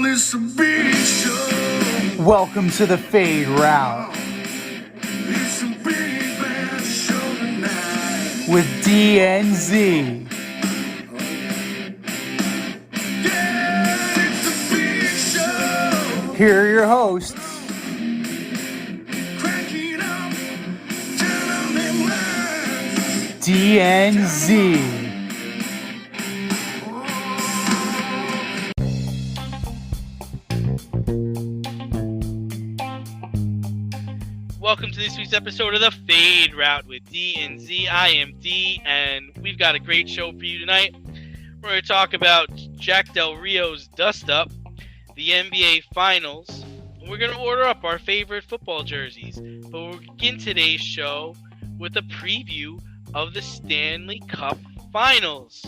it's a big show. Welcome to the Fade Route It's a big bad show tonight. with DNZ. Yeah, it's a big show. Here are your hosts, Cracking up, telling them lies. DNZ. Welcome to this week's episode of the Fade Route with D and Z. I am D, and we've got a great show for you tonight. We're going to talk about Jack Del Rio's Dust Up, the NBA Finals. We're going to order up our favorite football jerseys. But we'll begin today's show with a preview of the Stanley Cup Finals.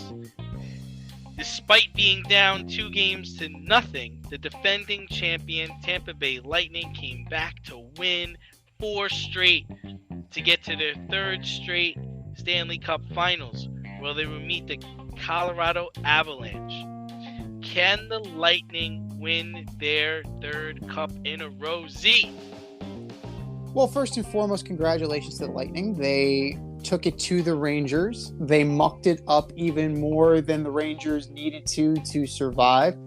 Despite being down 2-0, the defending champion Tampa Bay Lightning came back to win 4 straight to get to their 3rd straight Stanley Cup Finals, where they will meet the Colorado Avalanche. Can the Lightning win their 3rd cup in a row, Z? Well, first and foremost, congratulations to the Lightning. They took it to the Rangers. They mucked it up even more than the Rangers needed to survive.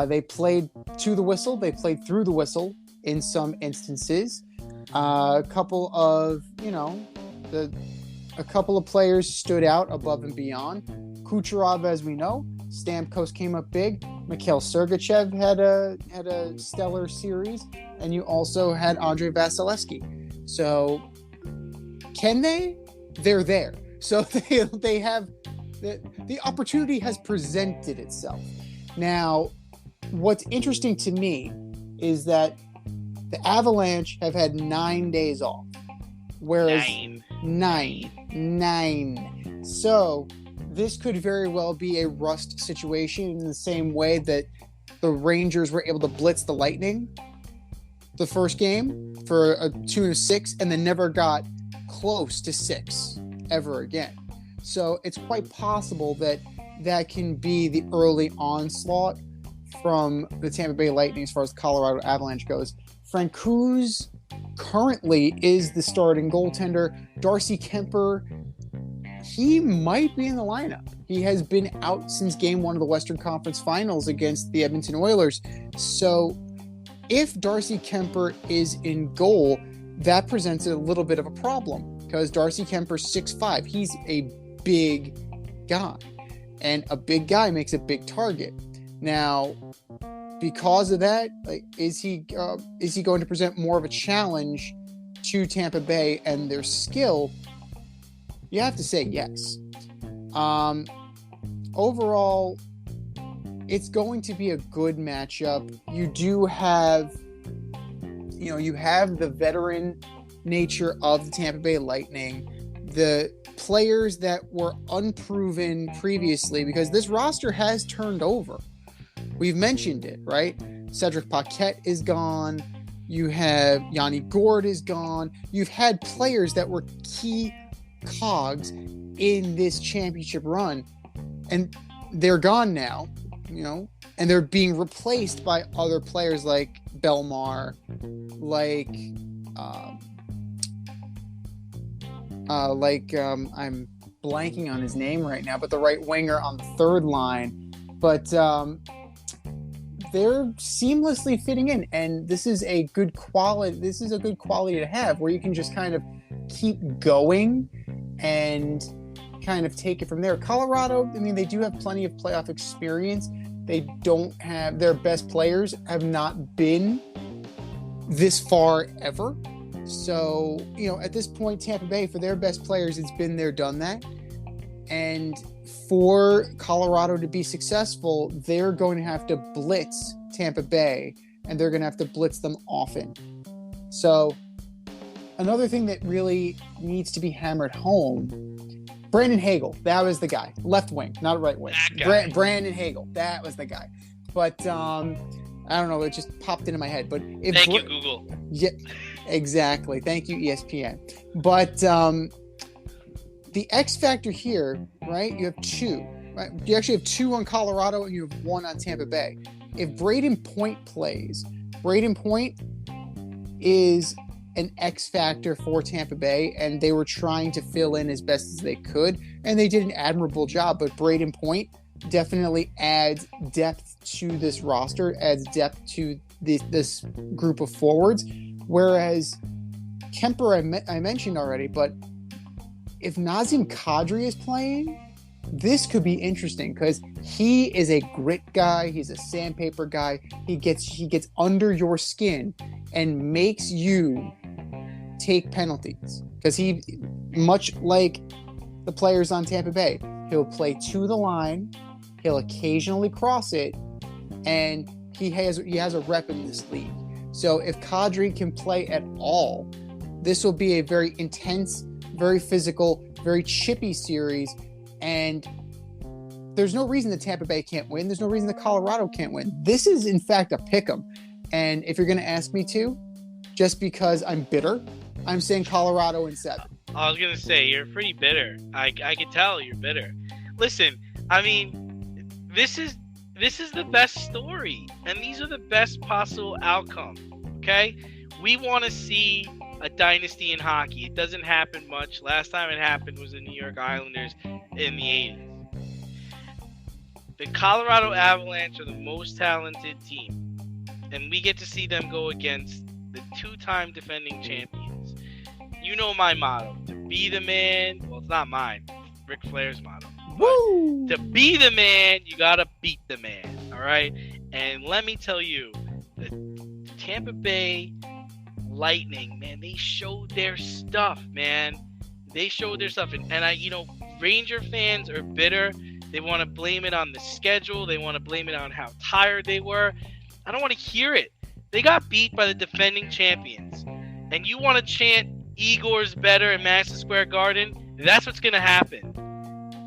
They played to the whistle. They played through the whistle in some instances. A couple of players stood out above and beyond. Kucherov, as we know, Stamkos came up big. Mikhail Sergachev had a stellar series, and you also had Andrei Vasilevsky. So, can they? They're there. So they have the opportunity has presented itself. Now, what's interesting to me is that the Avalanche have had 9 days off, whereas 9. So this could very well be a rust situation in the same way that the Rangers were able to blitz the Lightning the first game for a tune of 6 and then never got close to 6 ever again. So it's quite possible that can be the early onslaught from the Tampa Bay Lightning as far as the Colorado Avalanche goes. Francouz currently is the starting goaltender. Darcy Kemper, he might be in the lineup. He has been out since game 1 of the Western Conference Finals against the Edmonton Oilers. So if Darcy Kemper is in goal, that presents a little bit of a problem because Darcy Kemper's 6'5". He's a big guy, and a big guy makes a big target. Now, because of that, is he going to present more of a challenge to Tampa Bay and their skill? You have to say yes. Overall, it's going to be a good matchup. You do have, you have the veteran nature of the Tampa Bay Lightning, the players that were unproven previously, because this roster has turned over. We've mentioned it, right? Cedric Paquette is gone. You have Yanni Gourde is gone. You've had players that were key cogs in this championship run, and they're gone now, and they're being replaced by other players like Belmar, I'm blanking on his name right now, but the right winger on the 3rd line. But they're seamlessly fitting in, and this is a good quality. This is a good quality to have, where you can just kind of keep going and kind of take it from there. Colorado, they do have plenty of playoff experience. They don't have their best players have not been this far ever. So, at this point, Tampa Bay, for their best players, it's been there, done that. And for Colorado to be successful, they're going to have to blitz Tampa Bay, and they're going to have to blitz them often. So another thing that really needs to be hammered home, Brandon Hagel, that was the guy. Left wing, not right wing. Brandon Hagel, that was the guy. But I don't know, it just popped into my head. But Thank you, Google. Yeah, exactly. Thank you, ESPN. But the X factor here, right? You have 2. Right? You actually have 2 on Colorado and you have 1 on Tampa Bay. if Braden Point plays, Braden Point is an X factor for Tampa Bay, and they were trying to fill in as best as they could, and they did an admirable job. But Braden Point definitely adds depth to this roster, adds depth to this group of forwards. Whereas Kemper, I mentioned already, but if Nazem Kadri is playing, this could be interesting because he is a grit guy. He's a sandpaper guy. He gets under your skin and makes you take penalties because he, much like the players on Tampa Bay, he'll play to the line, he'll occasionally cross it, and he has a rep in this league. So if Kadri can play at all, this will be a very intense, very physical, very chippy series, and there's no reason that Tampa Bay can't win. There's no reason that Colorado can't win. This is, in fact, a pick'em. And if you're going to ask me to, just because I'm bitter, I'm saying Colorado in 7. I was going to say, you're pretty bitter. I can tell you're bitter. Listen, I mean, this is the best story, and these are the best possible outcome, okay? We want to see a dynasty in hockey. It doesn't happen much. Last time it happened was the New York Islanders in the 80s. The Colorado Avalanche are the most talented team, and we get to see them go against the 2-time defending champions. You know my motto, to be the man. Well, it's not mine. Ric Flair's motto. Woo! To be the man, you gotta beat the man, all right? And let me tell you, the Tampa Bay Lightning, man, they showed their stuff, man. They showed their stuff. And Ranger fans are bitter. They want to blame it on the schedule. They want to blame it on how tired they were. I don't want to hear it. They got beat by the defending champions. And you want to chant Igor's better in Madison Square Garden? That's what's going to happen.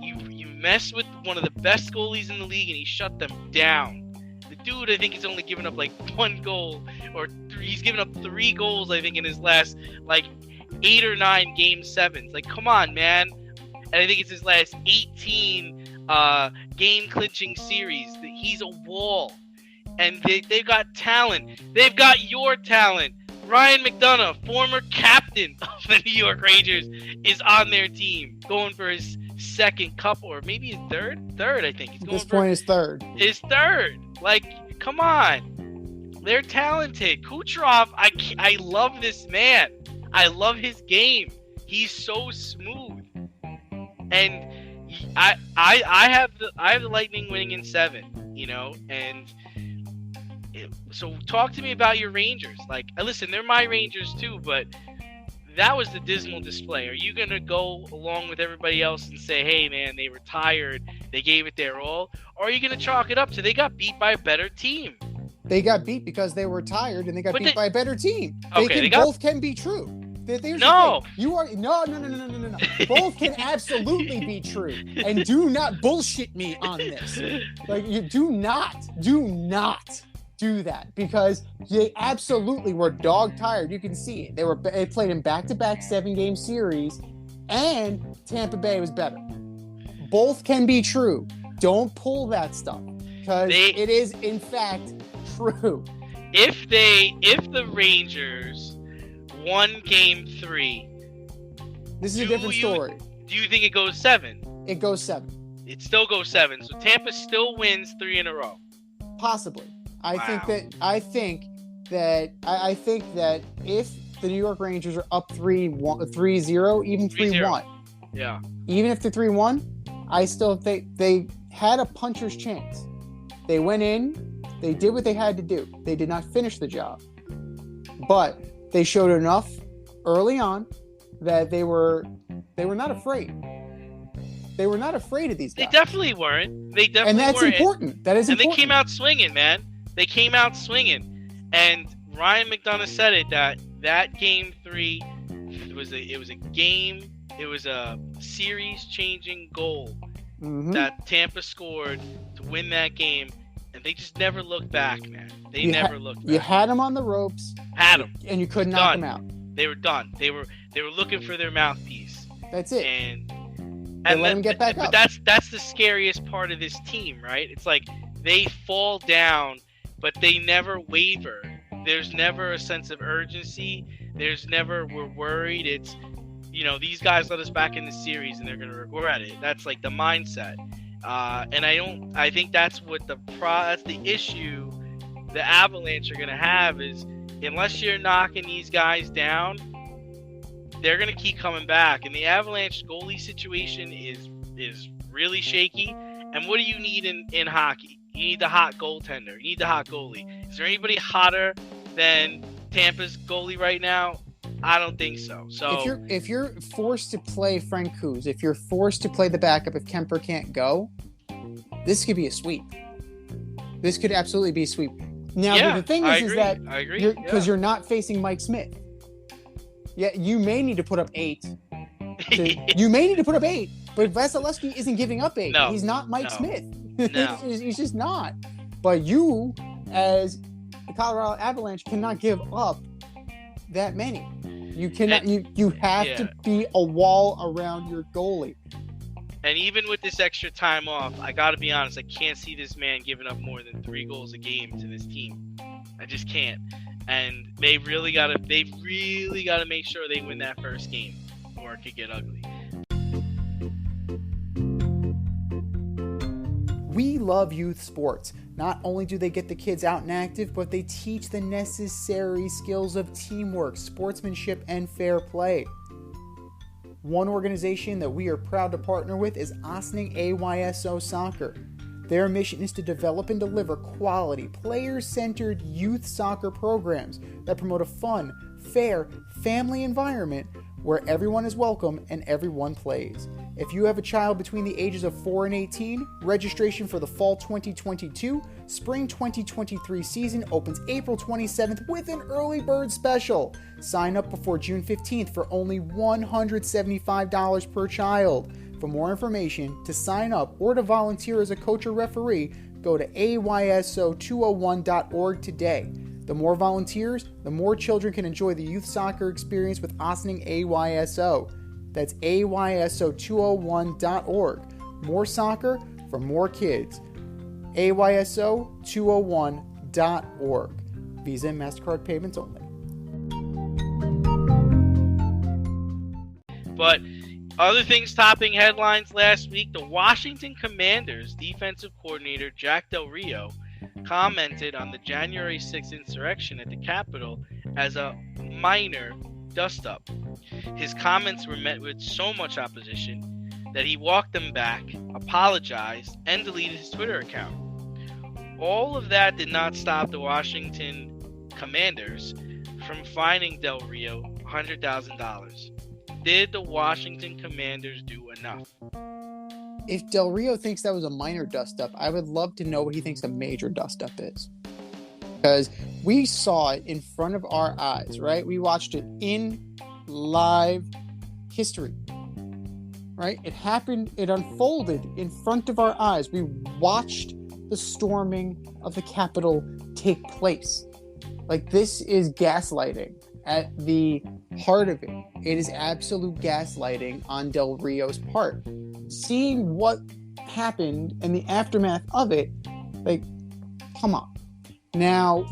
You mess with one of the best goalies in the league and he shut them down. The dude, I think, has only given up like 1 goal, or he's given up 3 goals, I think, in his last like 8 or 9 game 7s. Like, come on, man. And I think it's his last 18 game clinching series. He's a wall. And they've got talent. They've got your talent. Ryan McDonough, former captain of the New York Rangers, is on their team, going for his 2nd cup, or maybe his third, I think. He's going At this point, his 3rd. His 3rd. Like, come on. They're talented. Kucherov, I love this man. I love his game. He's so smooth. And I have the Lightning winning in 7, and so talk to me about your Rangers. Like, listen, they're my Rangers too, but that was the dismal display. Are you gonna go along with everybody else and say, hey man, they were tired, they gave it their all, or are you gonna chalk it up to they got beat by a better team? They got beat because they were tired, and they got beat by a better team. Okay, both can be true. No. You are no. Both can absolutely be true, and do not bullshit me on this. Like, you do not do that, because they absolutely were dog tired. You can see it. They played in back-to-back 7-game series, and Tampa Bay was better. Both can be true. Don't pull that stuff, because it is in fact true. If the Rangers won Game 3, this is a different story. Do you think it goes 7? It goes 7. It still goes 7. So Tampa still wins 3 in a row. Possibly. I Wow. think that if the New York Rangers are up 3-0, even 3-1. Yeah. Even if they're 3-1, I still think they had a puncher's chance. They went in, they did what they had to do. They did not finish the job. But they showed enough early on that they were not afraid. They were not afraid of these guys. They definitely weren't. And that's weren't. important. That is and important. they came out swinging, man. They came out swinging. And Ryan McDonough said it, that Game 3 it was a series-changing goal that Tampa scored to win that game, and they just never looked back, man. They never looked back. You had them on the ropes. Had them. And you could knock them out. They were done. They were looking for their mouthpiece. That's it. And let them get back up. But that's the scariest part of this team, right? It's like they fall down but they never waver. There's never a sense of urgency. There's never, we're worried. It's, these guys let us back in the series and they're going to regret it. That's like the mindset. And I think that's what that's the issue the Avalanche are going to have is unless you're knocking these guys down, they're going to keep coming back. And the Avalanche goalie situation is really shaky. And what do you need in hockey? You need the hot goaltender. You need the hot goalie. Is there anybody hotter than Tampa's goalie right now? I don't think so. So if you're forced to play Frank Kuz, if you're forced to play the backup, if Kemper can't go, this could be a sweep. This could absolutely be a sweep. Now the thing is that I agree because you're not facing Mike Smith. Yeah, you may need to put up 8. You may need to put up 8, but Vasilevsky isn't giving up 8. No, He's not Mike Smith. No. He's just not. But you, as the Colorado Avalanche, cannot give up that many. You cannot. You have to be a wall around your goalie. And even with this extra time off, I got to be honest, I can't see this man giving up more than 3 goals a game to this team. I just can't. And they really got to make sure they win that first game or it could get ugly. We love youth sports. Not only do they get the kids out and active, but they teach the necessary skills of teamwork, sportsmanship, and fair play. One organization that we are proud to partner with is Ossining AYSO Soccer. Their mission is to develop and deliver quality, player-centered youth soccer programs that promote a fun, fair, family environment where everyone is welcome and everyone plays. If you have a child between the ages of 4 and 18, registration for the Fall 2022, Spring 2023 season opens April 27th with an early bird special. Sign up before June 15th for only $175 per child. For more information, to sign up, or to volunteer as a coach or referee, go to ayso201.org today. The more volunteers, the more children can enjoy the youth soccer experience with Ossining AYSO. That's ayso201.org. More soccer for more kids. ayso201.org. Visa and MasterCard payments only. But other things topping headlines last week, the Washington Commanders defensive coordinator Jack Del Rio commented on the January 6th insurrection at the Capitol as a minor dust-up. His comments were met with so much opposition that he walked them back, apologized, and deleted his Twitter account. All of that did not stop the Washington Commanders from fining Del Rio $100,000. Did the Washington Commanders do enough? If Del Rio thinks that was a minor dust-up, I would love to know what he thinks a major dust-up is. Because we saw it in front of our eyes, right? We watched it in live history, right? It happened, it unfolded in front of our eyes. We watched the storming of the Capitol take place. Like, this is gaslighting at the heart of it. It is absolute gaslighting on Del Rio's part. Seeing what happened and the aftermath of it, like, come on. Now,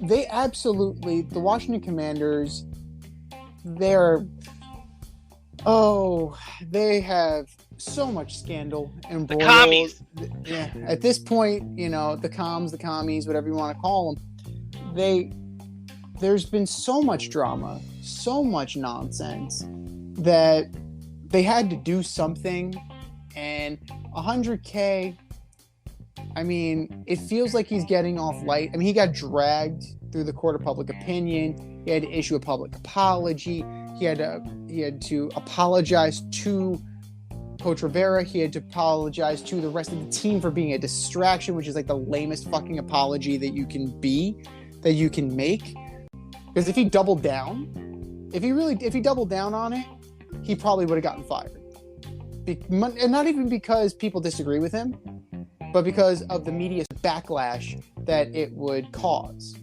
they absolutely, the Washington Commanders, they have so much scandal and the commies. Yeah, at this point, the commies, whatever you want to call them, there's been so much drama, so much nonsense that they had to do something. And $100K, I mean, it feels like he's getting off light. I mean, he got dragged through the court of public opinion. He had to issue a public apology. He had to apologize to Coach Rivera. He had to apologize to the rest of the team for being a distraction, which is like the lamest fucking apology that you can make. Because if he doubled down, if he doubled down on it, he probably would have gotten fired. And not even because people disagree with him, but because of the media's backlash that it would cause.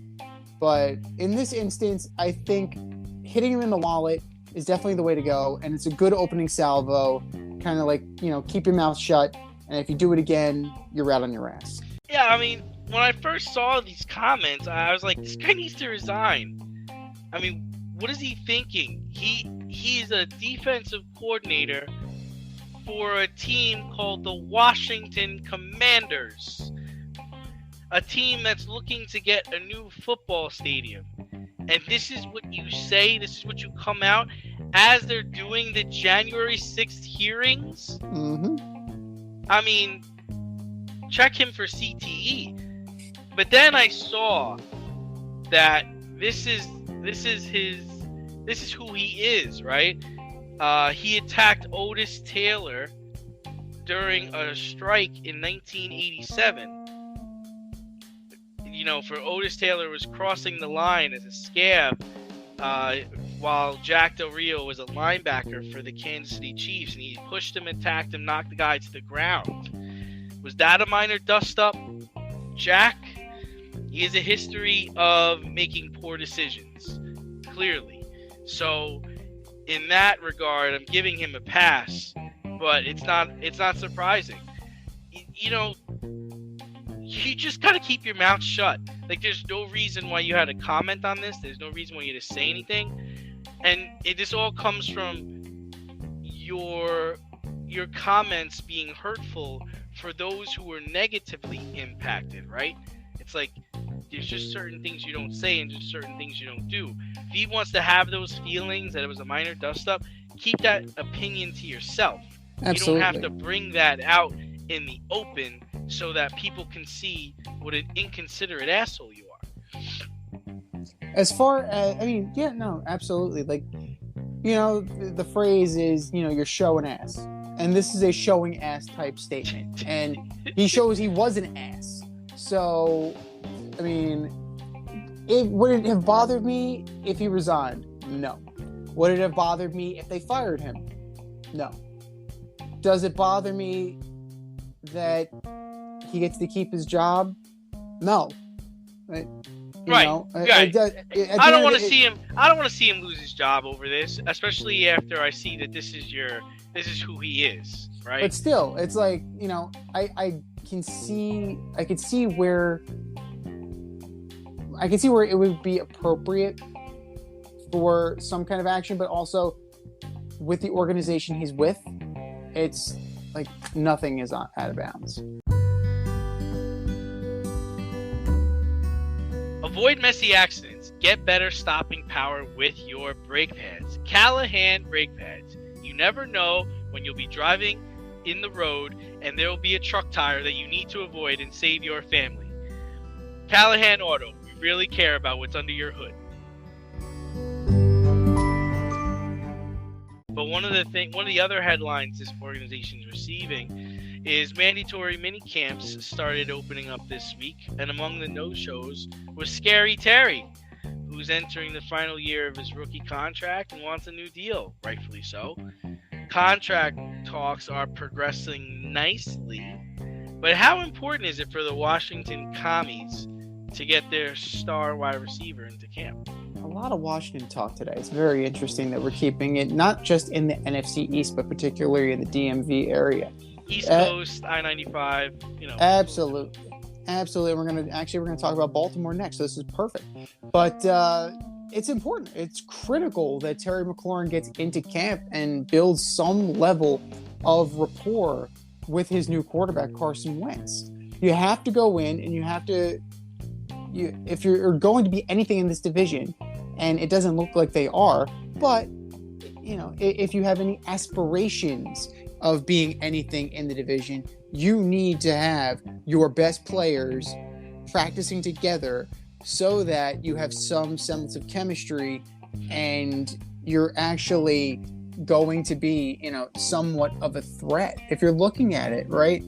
But in this instance, I think hitting him in the wallet is definitely the way to go, and it's a good opening salvo, kind of like, keep your mouth shut, and if you do it again, you're out on your ass. Yeah, I mean, when I first saw these comments, I was like, this guy needs to resign. I mean, what is he thinking? He's a defensive coordinator for a team called the Washington Commanders, a team that's looking to get a new football stadium. And this is what you say, this is what you come out as they're doing the January 6th hearings? Mm-hmm. I mean, check him for CTE. But then I saw that this is who he is, right? He attacked Otis Taylor during a strike in 1987. You know, for Otis Taylor was crossing the line as a scab while Jack Del Rio was a linebacker for the Kansas City Chiefs, and he pushed him, attacked him, knocked the guy to the ground. Was that a minor dust-up? Jack, he has a history of making poor decisions, clearly. So, in that regard, I'm giving him a pass, but it's not surprising. You know, you just gotta keep your mouth shut. Like, there's no reason why you had to comment on this. There's no reason why you had to say anything. And this all comes from your comments being hurtful for those who were negatively impacted, right? It's like, there's just certain things you don't say and just certain things you don't do. If he wants to have those feelings that it was a minor dust-up, keep that opinion to yourself. Absolutely. You don't have to bring that out in the open so that people can see what an inconsiderate asshole you are. As far as, I mean, yeah, no, absolutely. Like, you know, the phrase is, you know, you're showing ass. And this is a showing ass type statement. And he shows he was an ass. So, I mean, would it have bothered me if he resigned? No. Would it have bothered me if they fired him? No. Does it bother me that he gets to keep his job? No. Right. Right. I don't want to see him. I don't want to see him lose his job over this, especially after I see that this is who he is, right? But still, it's like, you know, I can see where it would be appropriate for some kind of action, but also with the organization he's with, it's like nothing is out of bounds. Avoid messy accidents. Get better stopping power with your brake pads. Callahan brake pads. You never know when you'll be driving in the road and there will be a truck tire that you need to avoid and save your family. Callahan Auto. We really care about what's under your hood. But one of the other headlines this organization is receiving is mandatory mini camps started opening up this week, and among the no-shows was Scary Terry, who's entering the final year of his rookie contract and wants a new deal, rightfully so. Contract talks are progressing nicely, but how important is it for the Washington Commies to get their star wide receiver into camp? A lot of Washington talk today. It's very interesting that we're keeping it not just in the NFC East, but particularly in the DMV area. East Coast, I-95, you know. Absolutely. We're gonna talk about Baltimore next. So this is perfect. But it's important. It's critical that Terry McLaurin gets into camp and builds some level of rapport with his new quarterback, Carson Wentz. You have to go in and you have to. If you're going to be anything in this division, and it doesn't look like they are, but you know, if you have any aspirations of being anything in the division, you need to have your best players practicing together so that you have some semblance of chemistry and you're actually going to be, you know, somewhat of a threat. If you're looking at it, right?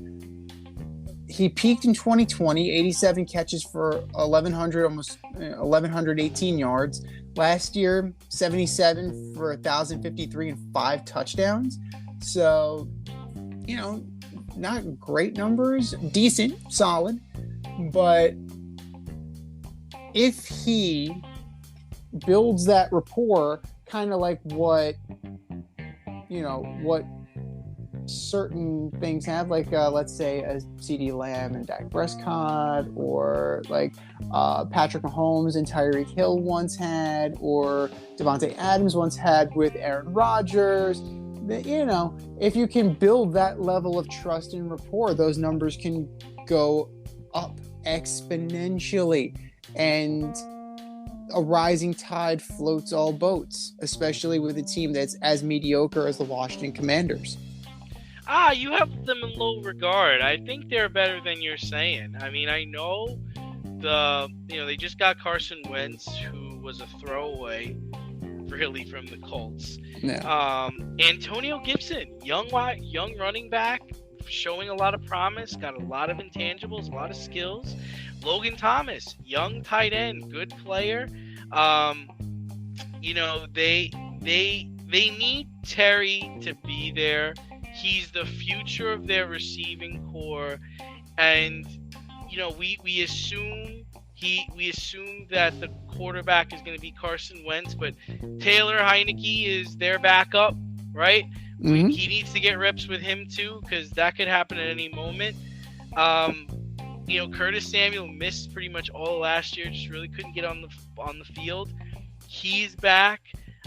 He peaked in 2020, 87 catches for 1,100, almost 1,118 yards. Last year, 77 for 1,053 and 5 touchdowns. So, you know, not great numbers, decent, solid. But if he builds that rapport, kind of like what certain things have, like let's say a CD Lamb and Dak Prescott, or before, like Patrick Mahomes and Tyreek Hill once had, or Devontae Adams once had with Aaron Rodgers. You know, if you can build that level of trust and rapport, those numbers can go up exponentially. And a rising tide floats all boats, especially with a team that's as mediocre as the Washington Commanders. You have them in low regard. I think they're better than you're saying. I mean, I know they just got Carson Wentz, who was a throwaway, really, from the Colts. Yeah. Antonio Gibson, young running back, showing a lot of promise, got a lot of intangibles, a lot of skills. Logan Thomas, young tight end, good player. They need Terry to be there. He's the future of their receiving core, and we assume that the quarterback is going to be Carson Wentz, but Taylor Heineke is their backup, right? Mm-hmm. He needs to get reps with him too, because that could happen at any moment. Curtis Samuel missed pretty much all last year, just really couldn't get on the field. He's back.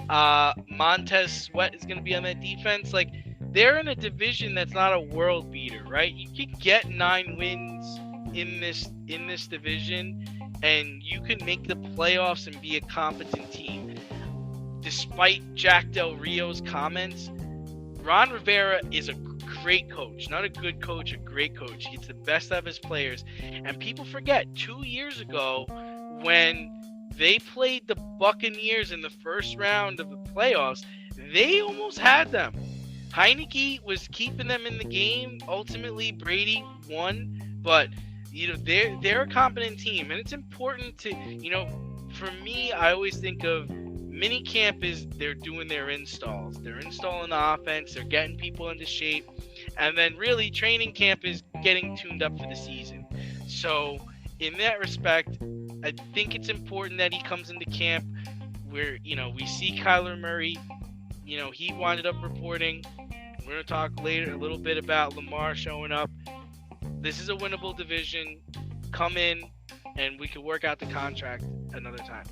Montez Sweat is going to be on that defense. Like, they're in a division that's not a world beater, right? You can get 9 wins in this division, and you can make the playoffs and be a competent team. Despite Jack Del Rio's comments, Ron Rivera is a great coach. Not a good coach, a great coach. He gets the best out of his players. And people forget, 2 years ago, when they played the Buccaneers in the first round of the playoffs, they almost had them. Heineke was keeping them in the game. Ultimately, Brady won. But, they're a competent team. And it's important to, for me, I always think of mini camp is they're doing their installs. They're installing the offense. They're getting people into shape. And then really training camp is getting tuned up for the season. So in that respect, I think it's important that he comes into camp where, we see Kyler Murray, he winded up reporting. We're going to talk later a little bit about Lamar showing up. This is a winnable division. Come in and we can work out the contract another time.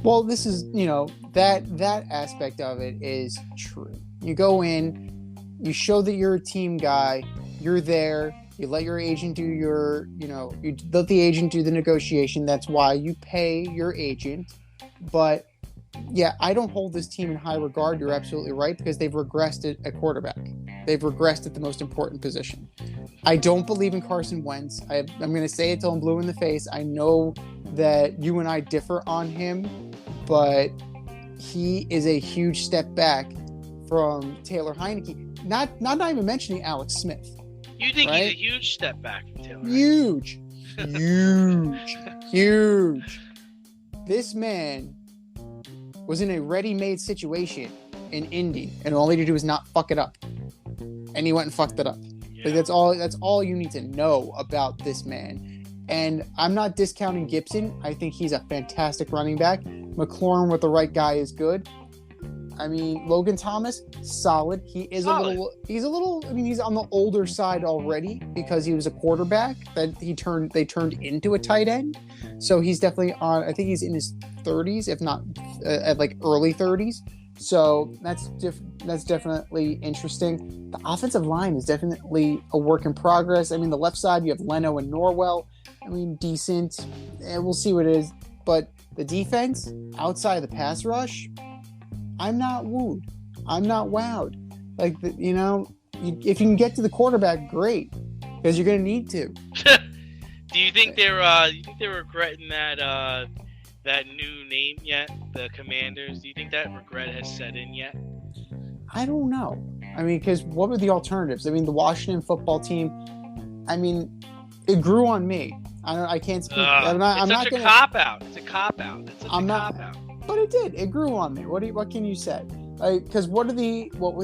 Well, this is, that aspect of it is true. You go in, you show that you're a team guy, you're there, you let your agent do you let the agent do the negotiation. That's why you pay your agent. But yeah, I don't hold this team in high regard. You're absolutely right, because they've regressed at quarterback. They've regressed at the most important position. I don't believe in Carson Wentz. I'm going to say it till I'm blue in the face. I know that you and I differ on him, but he is a huge step back from Taylor Heineke. Not even mentioning Alex Smith. You think right? He's a huge step back from Taylor? Huge. Huge. This man was in a ready-made situation in Indy, and all he had to do was not fuck it up. And he went and fucked it up. Yeah. Like, that's all you need to know about this man. And I'm not discounting Gibson. I think he's a fantastic running back. McLaurin with the right guy is good. I mean, Logan Thomas, solid. He's on the older side already, because he was a quarterback that they turned into a tight end. So he's definitely I think he's in his 30s, if not at like early 30s. So that's definitely interesting. The offensive line is definitely a work in progress. I mean, the left side, you have Leno and Norwell. I mean, decent. And we'll see what it is. But the defense, outside of the pass rush, I'm not wooed. I'm not wowed. Like, if you can get to the quarterback, great, because you're going to need to. Do you think they're regretting that new name yet, the Commanders? Do you think that regret has set in yet? I don't know. I mean, because what were the alternatives? I mean, the Washington football team, I mean, it grew on me. I can't speak. It's such a cop-out. It's a cop-out. But it did. It grew on me. What can you say? Because what were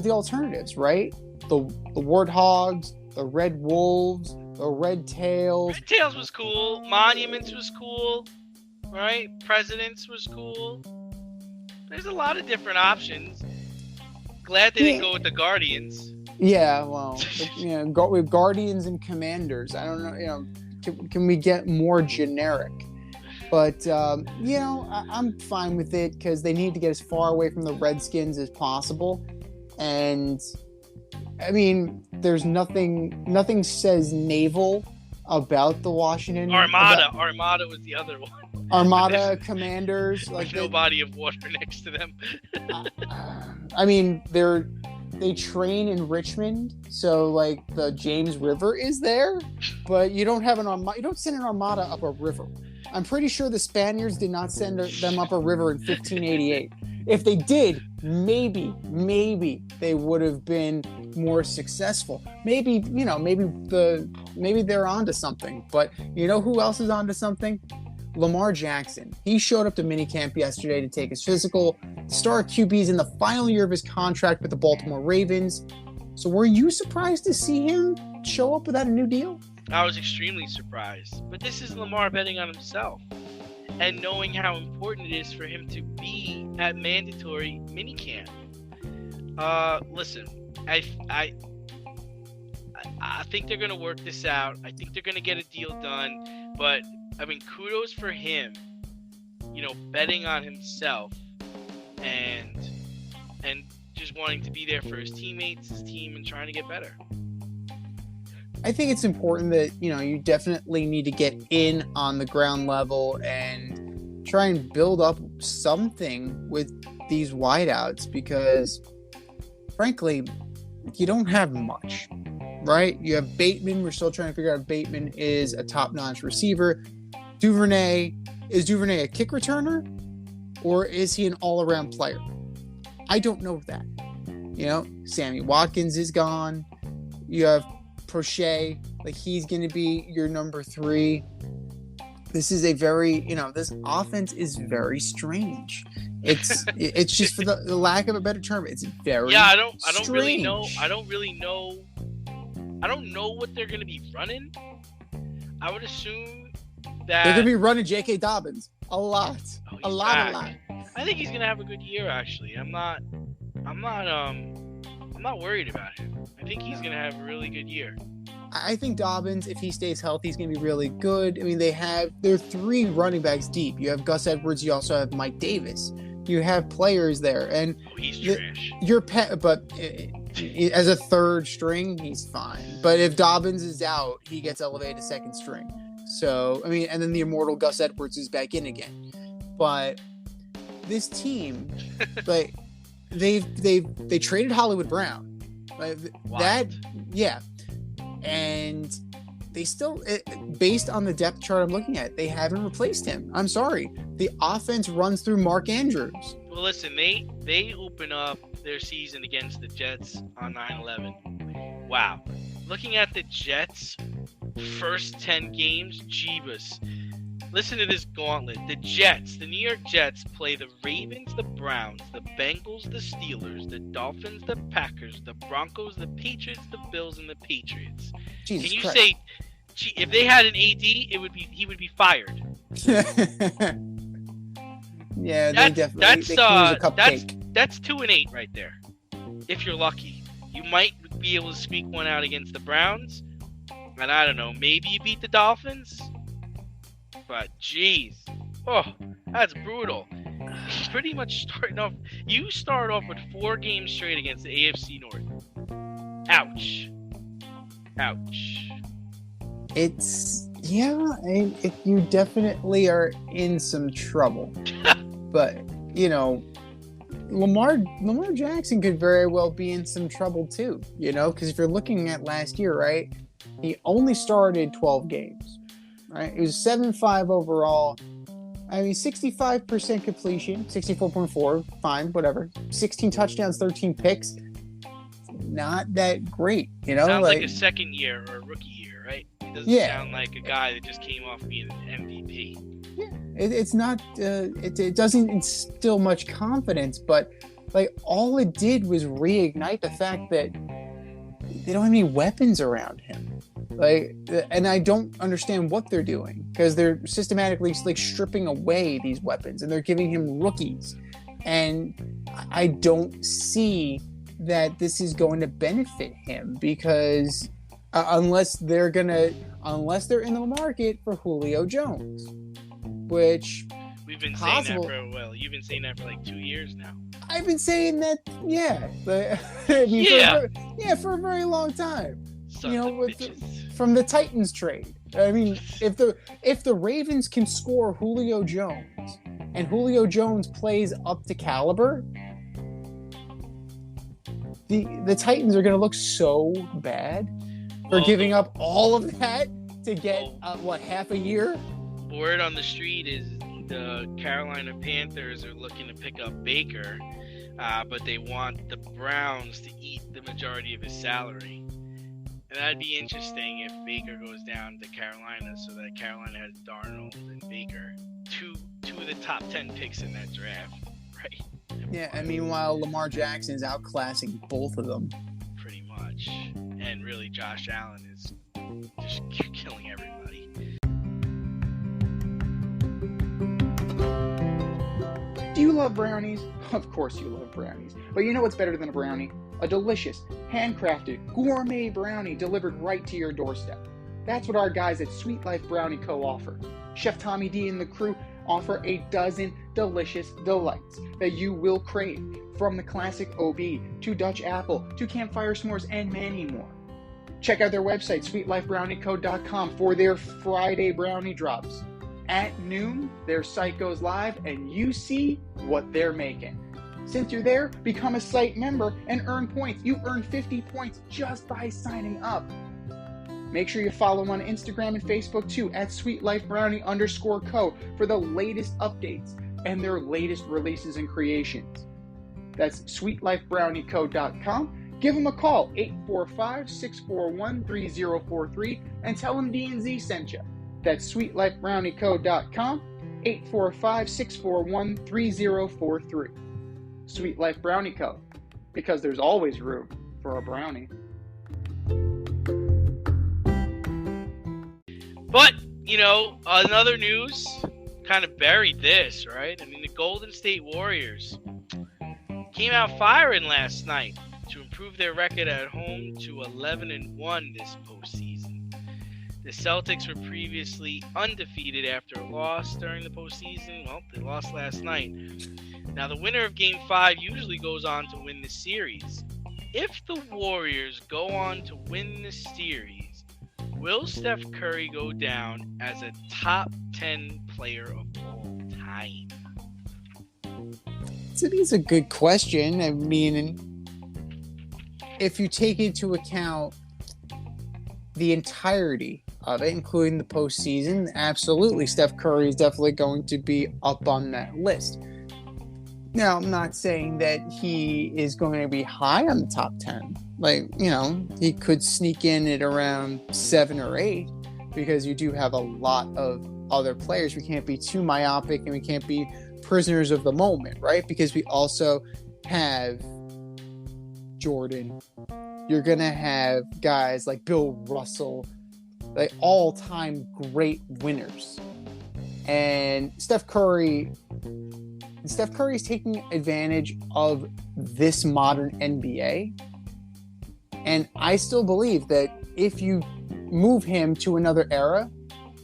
the alternatives, right? The Warthogs, the Red Wolves, the Red Tails. Red Tails was cool. Monuments was cool. Right? Presidents was cool. There's a lot of different options. Glad they didn't go with the Guardians. Yeah, well, with Guardians and Commanders. I don't know. Can we get more generic? But, I'm fine with it because they need to get as far away from the Redskins as possible. And, I mean, there's nothing says naval about the Washington. Armada was the other one. Armada Commanders. Like no body of water next to them. I mean, they train in Richmond, so like the James River is there, but you don't have you don't send an armada up a river. I'm pretty sure the Spaniards did not send them up a river in 1588. If they did, maybe they would have been more successful. Maybe they're onto something. But you know who else is onto something? Lamar Jackson. He showed up to minicamp yesterday to take his physical. Star QB's in the final year of his contract with the Baltimore Ravens. So were you surprised to see him show up without a new deal? I was extremely surprised. But this is Lamar betting on himself and knowing how important it is for him to be at mandatory minicamp. Listen, I think they're going to work this out. I think they're going to get a deal done. But, I mean, kudos for him, betting on himself and just wanting to be there for his teammates, his team, and trying to get better. I think it's important that, you definitely need to get in on the ground level and try and build up something with these wideouts because, frankly, you don't have much, right? You have Bateman. We're still trying to figure out if Bateman is a top-notch receiver. Is Duvernay a kick returner or is he an all-around player? I don't know that. Sammy Watkins is gone. You have Prochet, like he's going to be your number 3. This is a very, this offense is very strange. It's just for the lack of a better term, it's very I don't strange. really know. I don't know what they're going to be running. I would assume that they're going to be running J.K. Dobbins a lot. Oh, a lot. I think he's going to have a good year actually. I'm not worried about him. I think he's going to have a really good year. I think Dobbins, if he stays healthy, he's going to be really good. I mean, they're 3 running backs deep. You have Gus Edwards. You also have Mike Davis. You have players there, and he's trash. But as a third string, he's fine. But if Dobbins is out, he gets elevated to second string. So, I mean, and then the immortal Gus Edwards is back in again. But this team, like, they traded Hollywood Brown. And they still, based on the depth chart I'm looking at, they haven't replaced him. I'm sorry. The offense runs through Mark Andrews. Well, listen, they open up their season against the Jets on 9/11. Wow. Looking at the Jets' first 10 games, Jeebus. Listen to this gauntlet. The New York Jets play the Ravens, the Browns, the Bengals, the Steelers, the Dolphins, the Packers, the Broncos, the Patriots, the Bills, and the Patriots. Jesus Can you Christ. say, if they had an AD, he would be fired? Yeah, they definitely. They can use a cupcake. That's 2-8 right there. If you're lucky, you might be able to squeak one out against the Browns, and I don't know, maybe you beat the Dolphins. But jeez, that's brutal. Pretty much starting off. You start off with 4 games straight against the AFC North. Ouch. You definitely are in some trouble. But Lamar Jackson could very well be in some trouble too. Because if you're looking at last year, right, he only started 12 games. Right, it was 7.5 overall. I mean, 65% completion, 64.4, fine, whatever. 16 touchdowns, 13 picks. Not that great, Sounds like a second year or a rookie year, right? It doesn't sound like a guy that just came off being an MVP. Yeah, it's not. It doesn't instill much confidence, but like all it did was reignite the fact that they don't have any weapons around him. And I don't understand what they're doing because they're systematically like stripping away these weapons and they're giving him rookies. And I don't see that this is going to benefit him because unless they're in the market for Julio Jones, which We've been possible. saying that you've been saying that for like 2 years now. I've been saying that, yeah, for a very long time. Sons You know, of with bitches. from the Titans trade. I mean, if the Ravens can score Julio Jones and Julio Jones plays up to caliber, the Titans are going to look so bad for giving up all of that to get half a year. Word on the street is the Carolina Panthers are looking to pick up Baker, but they want the Browns to eat the majority of his salary. And that'd be interesting if Baker goes down to Carolina, so that Carolina has Darnold and Baker, two of the top 10 picks in that draft, right? Yeah, and meanwhile, Lamar Jackson is outclassing both of them. Pretty much. And really, Josh Allen is just killing everybody. Do you love brownies? Of course you love brownies. But you know what's better than a brownie? A delicious, handcrafted, gourmet brownie delivered right to your doorstep. That's what our guys at Sweet Life Brownie Co. offer. Chef Tommy D and the crew offer a dozen delicious delights that you will crave, from the classic OB to Dutch apple to campfire s'mores and many more. Check out their website, sweetlifebrownieco.com, for their Friday brownie drops. At noon, their site goes live and you see what they're making. Since you're there, become a site member and earn points. You earn 50 points just by signing up. Make sure you follow them on Instagram and Facebook too, at sweetlifebrownie_co, for the latest updates and their latest releases and creations. That's sweetlifebrownieco.com. Give them a call, 845-641-3043, and tell them D&Z sent you. That's sweetlifebrownieco.com, 845-641-3043. Sweet Life Brownie Co., because there's always room for a brownie. But, another news kind of buried this, right? I mean, the Golden State Warriors came out firing last night to improve their record at home to 11-1 this postseason. The Celtics were previously undefeated after a loss during the postseason. Well, they lost last night. Now, the winner of Game 5 usually goes on to win the series. If the Warriors go on to win the series, will Steph Curry go down as a top 10 player of all time? It's a good question. I mean, if you take into account the entirety of it, including the postseason, absolutely, Steph Curry is definitely going to be up on that list. Now, I'm not saying that he is going to be high on the top 10. He could sneak in at around 7 or 8, because you do have a lot of other players. We can't be too myopic and we can't be prisoners of the moment, right? Because we also have Jordan. You're going to have guys like Bill Russell, like all-time great winners. And Steph Curry is taking advantage of this modern NBA. And I still believe that if you move him to another era,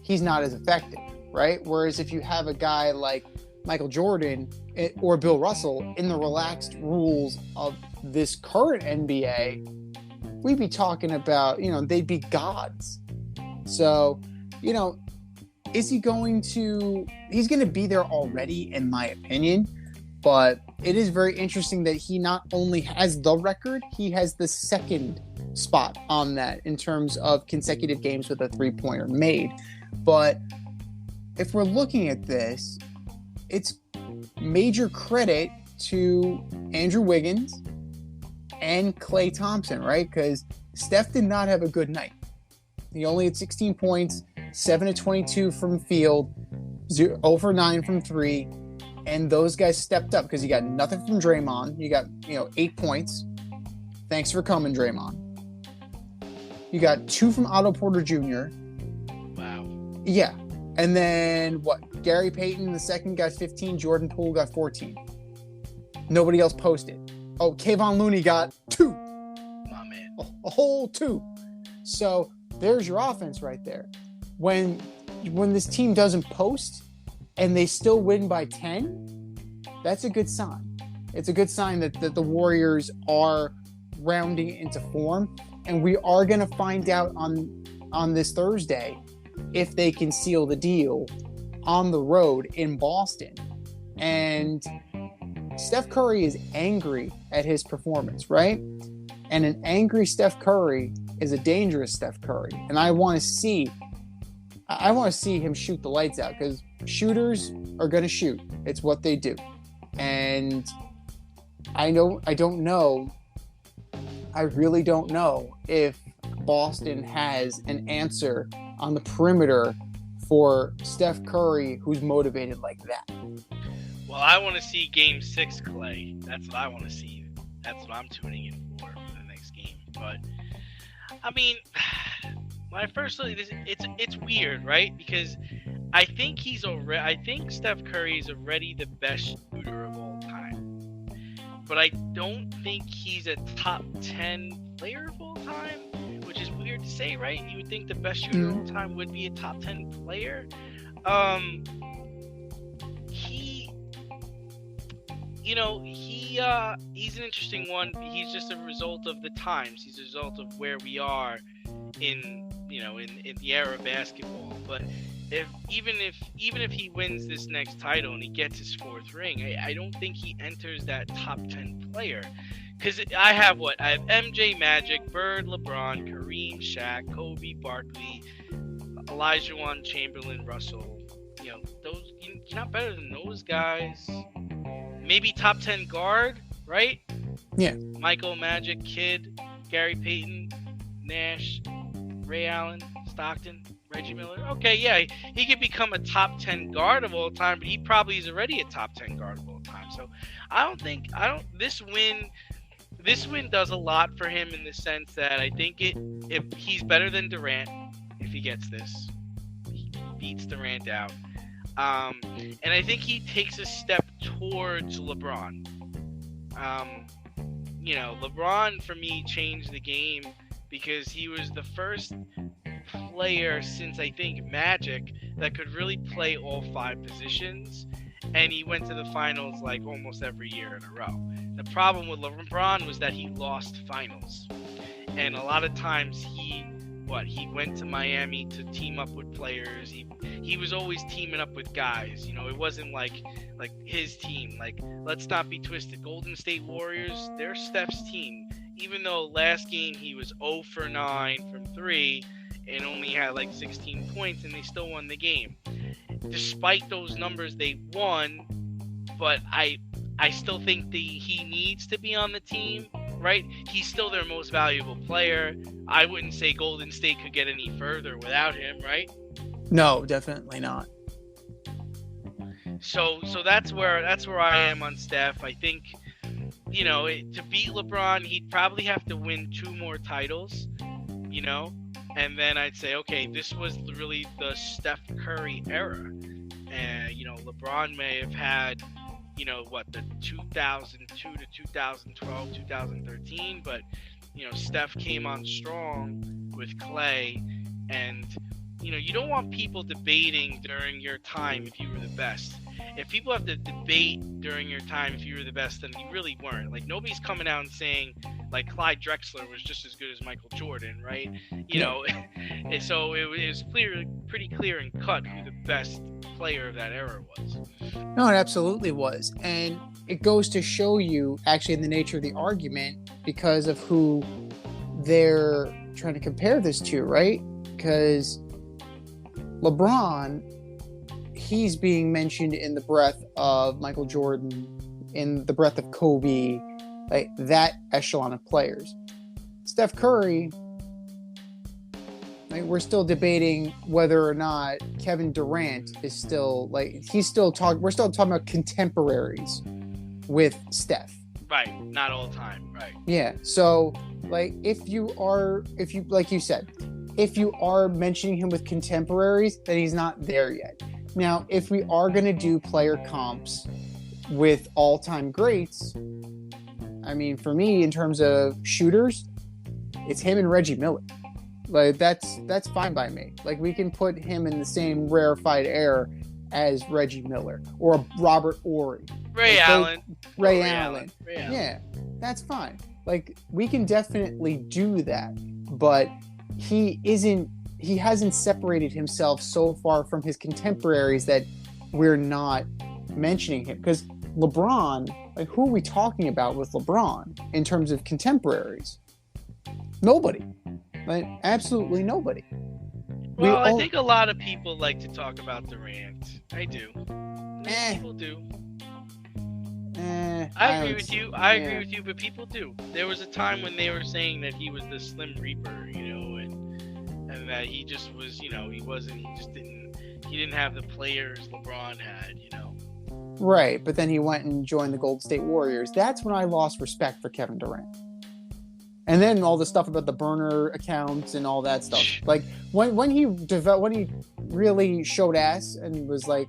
he's not as effective, right? Whereas if you have a guy like Michael Jordan or Bill Russell in the relaxed rules of this current NBA, we'd be talking about, they'd be gods. So, is he going to... He's going to be there already, in my opinion. But it is very interesting that he not only has the record, he has the second spot on that in terms of consecutive games with a three-pointer made. But if we're looking at this, it's major credit to Andrew Wiggins and Klay Thompson, right? Because Steph did not have a good night. He only had 16 points, 7 of 22 from field, 0 for 9 from 3. And those guys stepped up because you got nothing from Draymond. You got, 8 points. Thanks for coming, Draymond. You got 2 from Otto Porter Jr. Wow. Yeah. And then Gary Payton II got 15. Jordan Poole got 14. Nobody else posted. Oh, Kayvon Looney got 2. My man. A whole 2. So there's your offense right there. When this team doesn't post and they still win by 10, that's a good sign. It's a good sign that the Warriors are rounding into form, and we are going to find out on this Thursday if they can seal the deal on the road in Boston. And Steph Curry is angry at his performance, right? And an angry Steph Curry is a dangerous Steph Curry. And I want to see him shoot the lights out, because shooters are going to shoot. It's what they do. And I really don't know if Boston has an answer on the perimeter for Steph Curry, who's motivated like that. Well, I want to see Game 6, Clay. That's what I want to see. That's what I'm tuning in for the next game. But, I mean, when I first look at this, it's weird, right? Because I think Steph Curry is already the best shooter of all time. But I don't think he's a top 10 player of all time, which is weird to say, right? You would think the best shooter of all time would be a top 10 player. He's an interesting one. He's just a result of the times. He's a result of where we are in the era of basketball. But even if he wins this next title and he gets his 4th ring, I don't think he enters that top 10 player. Because I have MJ, Magic, Bird, LeBron, Kareem, Shaq, Kobe, Barkley, Olajuwon, Chamberlain, Russell. Those, you're not better than those guys. Maybe top 10 guard, right? Yeah. Michael, Magic, Kidd, Gary Payton, Nash, Ray Allen, Stockton, Reggie Miller. Okay, yeah, he could become a top 10 guard of all time, but he probably is already a top 10 guard of all time. So this win does a lot for him in the sense that I think if he's better than Durant if he gets this. He beats Durant out. And I think he takes a step towards LeBron. LeBron for me changed the game because he was the first player since I think Magic that could really play all 5 positions, and he went to the finals like almost every year in a row. The problem with LeBron was that he lost finals, and a lot of times he went to Miami to team up with players. He was always teaming up with guys. It wasn't like his team. Like, let's not be twisted. Golden State Warriors, they're Steph's team. Even though last game he was 0 for 9 from 3 and only had like 16 points, and they still won the game. Despite those numbers, they won. But I still think he needs to be on the team. Right? He's still their most valuable player. I wouldn't say Golden State could get any further without him, right? No, definitely not. So that's where I am on Steph. I think, to beat LeBron, he'd probably have to win 2 more titles, and then I'd say, okay, this was really the Steph Curry era. And, LeBron may have had the 2002 to 2012, 2013, but Steph came on strong with Clay, and you don't want people debating during your time if you were the best. If people have to debate during your time if you were the best, then you really weren't. Like, nobody's coming out and saying like Clyde Drexler was just as good as Michael Jordan, right? And so it was pretty clear and cut who the best player of that era was. No, it absolutely was. And it goes to show you actually the nature of the argument because of who they're trying to compare this to, right? Because LeBron, he's being mentioned in the breath of Michael Jordan, in the breath of Kobe, like that echelon of players. Steph Curry, we're still debating whether or not Kevin Durant is still we're still talking about contemporaries with Steph. Right, not all the time, right. Yeah. So if you like you said, if you are mentioning him with contemporaries, then he's not there yet. Now, if we are going to do player comps with all-time greats, I mean, for me, in terms of shooters, it's him and Reggie Miller. Like that's fine by me. Like we can put him in the same rarefied air as Reggie Miller or Robert Ory. Ray Like, Allen. Ray Ray Allen. Ray Allen. Yeah, that's fine. Like we can definitely do that, but he hasn't separated himself so far from his contemporaries that we're not mentioning him. Because LeBron, like who are we talking about with LeBron in terms of contemporaries? Nobody. Like absolutely nobody. Well, I think a lot of people like to talk about Durant. I do. People do. I agree with you. I agree with you, but people do. There was a time when they were saying that he was the Slim Reaper, you know, and that he just was, you know, he didn't have the players LeBron had, you know. Right, but then he went and joined the Golden State Warriors. That's when I lost respect for Kevin Durant. And then all the stuff about the burner accounts and all that stuff. Like when he really showed ass and was like,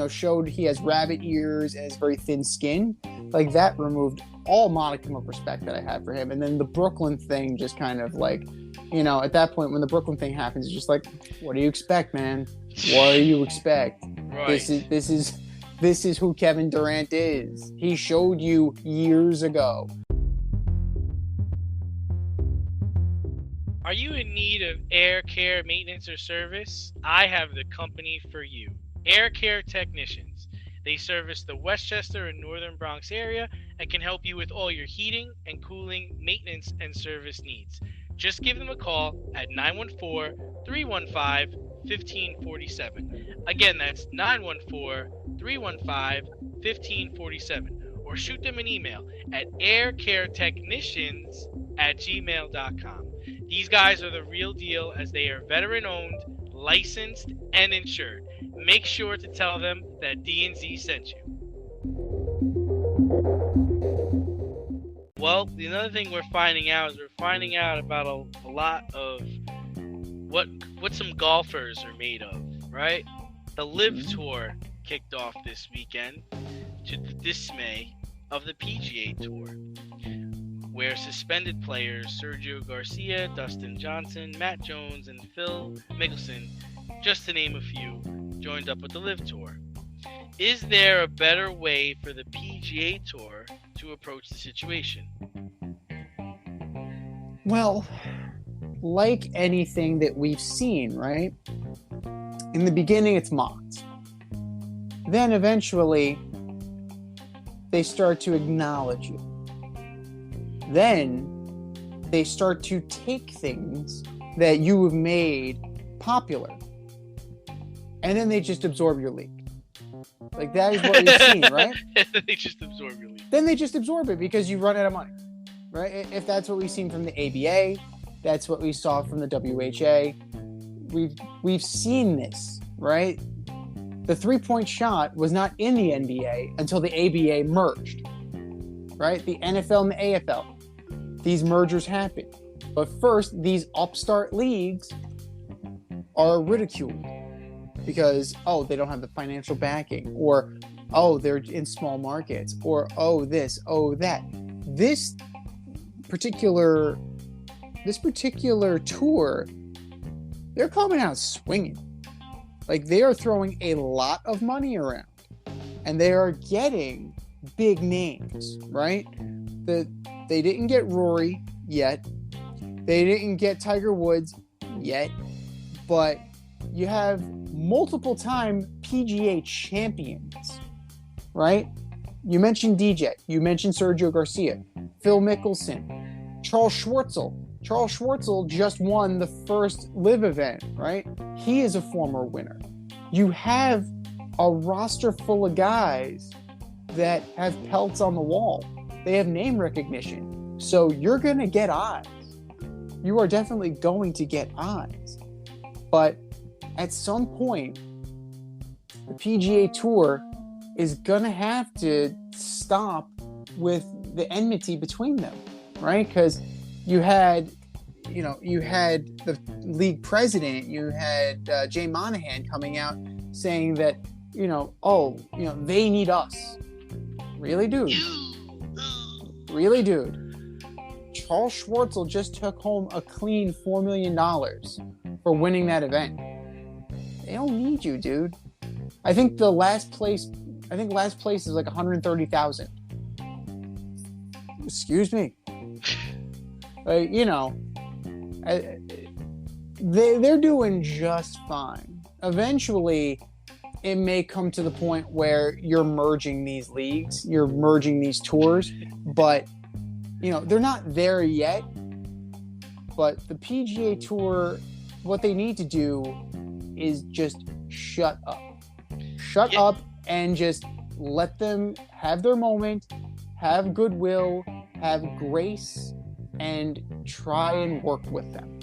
showed he has rabbit ears and has very thin skin, like that removed all modicum of respect that I had for him. And then the Brooklyn thing just kind of like, you know, at that point when the Brooklyn thing happens, it's just like, what do you expect, man? What do you expect? Right. This is who Kevin Durant is. He showed you years ago. Are you in need of air care maintenance or service? I have the company for you. Air Care Technicians. They service the Westchester and Northern Bronx area and can help you with all your heating and cooling, maintenance, and service needs. Just give them a call at 914-315-1547. Again, that's 914-315-1547. Or shoot them an email at aircaretechnicians@gmail.com. These guys are the real deal as they are veteran-owned, licensed, and insured. Make sure to tell them that D&Z sent you. Well, the other thing we're finding out is about a lot of what some golfers are made of, right? The LIV Tour kicked off this weekend to the dismay of the PGA Tour, where suspended players Sergio Garcia, Dustin Johnson, Matt Jones, and Phil Mickelson, just to name a few, joined up with the LIV Tour. Is there a better way for the PGA Tour to approach the situation? Well, like anything that we've seen, right? In the beginning, it's mocked. Then eventually, they start to acknowledge you. Then they start to take things that you have made popular, and then they just absorb your league. Like that is what we've seen, right? They just absorb your league. Then they just absorb it because you run out of money, right? If that's what we've seen from the ABA, that's what we saw from the WHA. We've seen this, right? The three-point shot was not in the NBA until the ABA merged, right? The NFL and the AFL. These mergers happen. But first, these upstart leagues are ridiculed because, oh, they don't have the financial backing, or, oh, they're in small markets, or, oh, this, oh, that. This particular tour, they're coming out swinging. Like, they are throwing a lot of money around, and they are getting big names, right? They didn't get Rory yet. They didn't get Tiger Woods yet. But you have multiple-time PGA champions, right? You mentioned DJ. You mentioned Sergio Garcia, Phil Mickelson, Charles Schwartzel. Charles Schwartzel just won the first LIV event, right? He is a former winner. You have a roster full of guys that have pelts on the wall. They have name recognition. So you're going to get eyes. You are definitely going to get eyes. But at some point, the PGA Tour is going to have to stop with the enmity between them, right? Because you had the league president, you had Jay Monahan coming out saying that, they need us. Really, dude? Really, dude? Charles Schwartzel just took home a clean $4 million for winning that event. They don't need you, dude. I think last place is like 130,000. Excuse me. They're doing just fine. Eventually, it may come to the point where you're merging these leagues, you're merging these tours, but they're not there yet. But the PGA Tour, what they need to do is just shut up. Shut up and just let them have their moment, have goodwill, have grace, and try and work with them.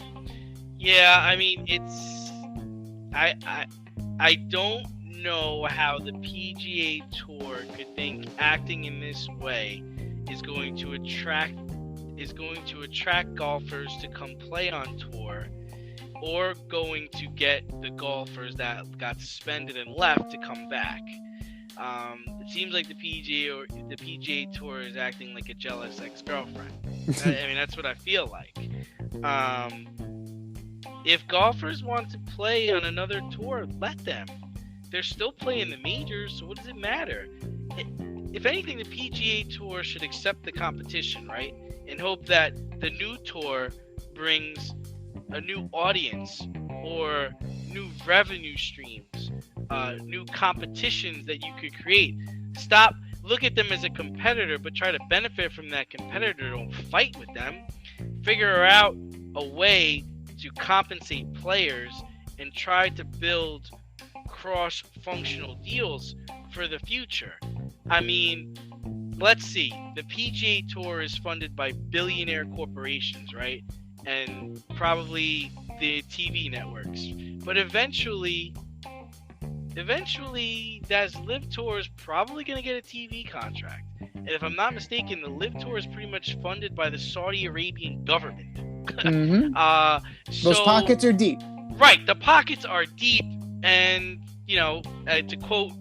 Yeah, I mean, I don't know how the PGA Tour could think acting in this way is going to attract golfers to come play on tour, or going to get the golfers that got suspended and left to come back. It seems like the PGA Tour is acting like a jealous ex-girlfriend. I mean, that's what I feel like. If golfers want to play on another tour, let them. They're still playing the majors, so what does it matter? If anything, the PGA Tour should accept the competition, right? And hope that the new tour brings a new audience or new revenue streams, new competitions that you could create. Stop, look at them as a competitor, but try to benefit from that competitor. Don't fight with them. Figure out a way to compensate players and try to build cross-functional deals for the future. I mean, let's see. The PGA Tour is funded by billionaire corporations, right? And probably the TV networks. But eventually that LIV Tour is probably going to get a TV contract. And if I'm not mistaken, the LIV Tour is pretty much funded by the Saudi Arabian government. Mm-hmm. Those pockets are deep. Right, the pockets are deep, and to quote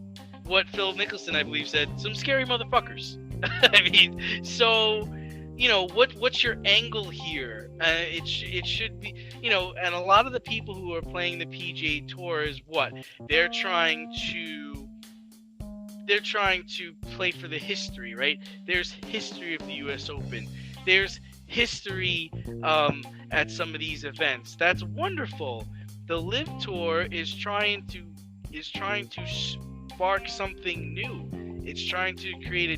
what Phil Mickelson, I believe, said, some scary motherfuckers. I mean, so what's your angle here? It should be, and a lot of the people who are playing the PGA Tour is what they're trying to play for the history, right? There's history of the U.S. Open. There's history at some of these events. That's wonderful. The LIV Tour is trying to spark something new. It's trying to create a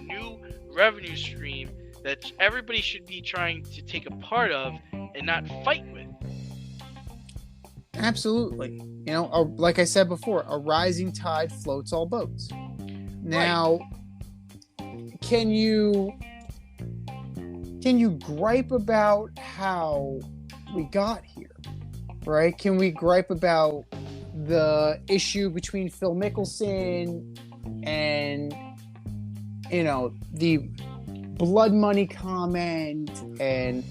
new revenue stream that everybody should be trying to take a part of and not fight with. Absolutely. Like I said before, a rising tide floats all boats. Now, can you gripe about how we got here, right? Can we gripe about the issue between Phil Mickelson and the blood money comment and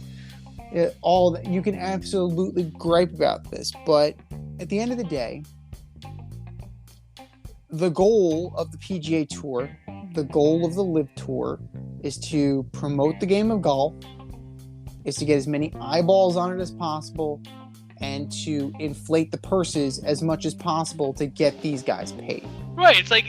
all that? You can absolutely gripe about this, but at the end of the day, the goal of the PGA Tour, the goal of the LIV Tour, is to promote the game of golf, is to get as many eyeballs on it as possible, and to inflate the purses as much as possible to get these guys paid. Right. It's like,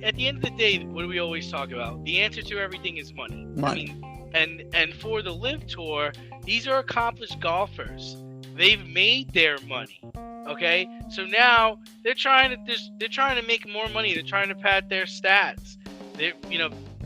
at the end of the day, what do we always talk about? The answer to everything is money. Money. I mean, and for the LIV Tour, these are accomplished golfers. They've made their money. Okay, so now they're trying to make more money. They're trying to pad their stats.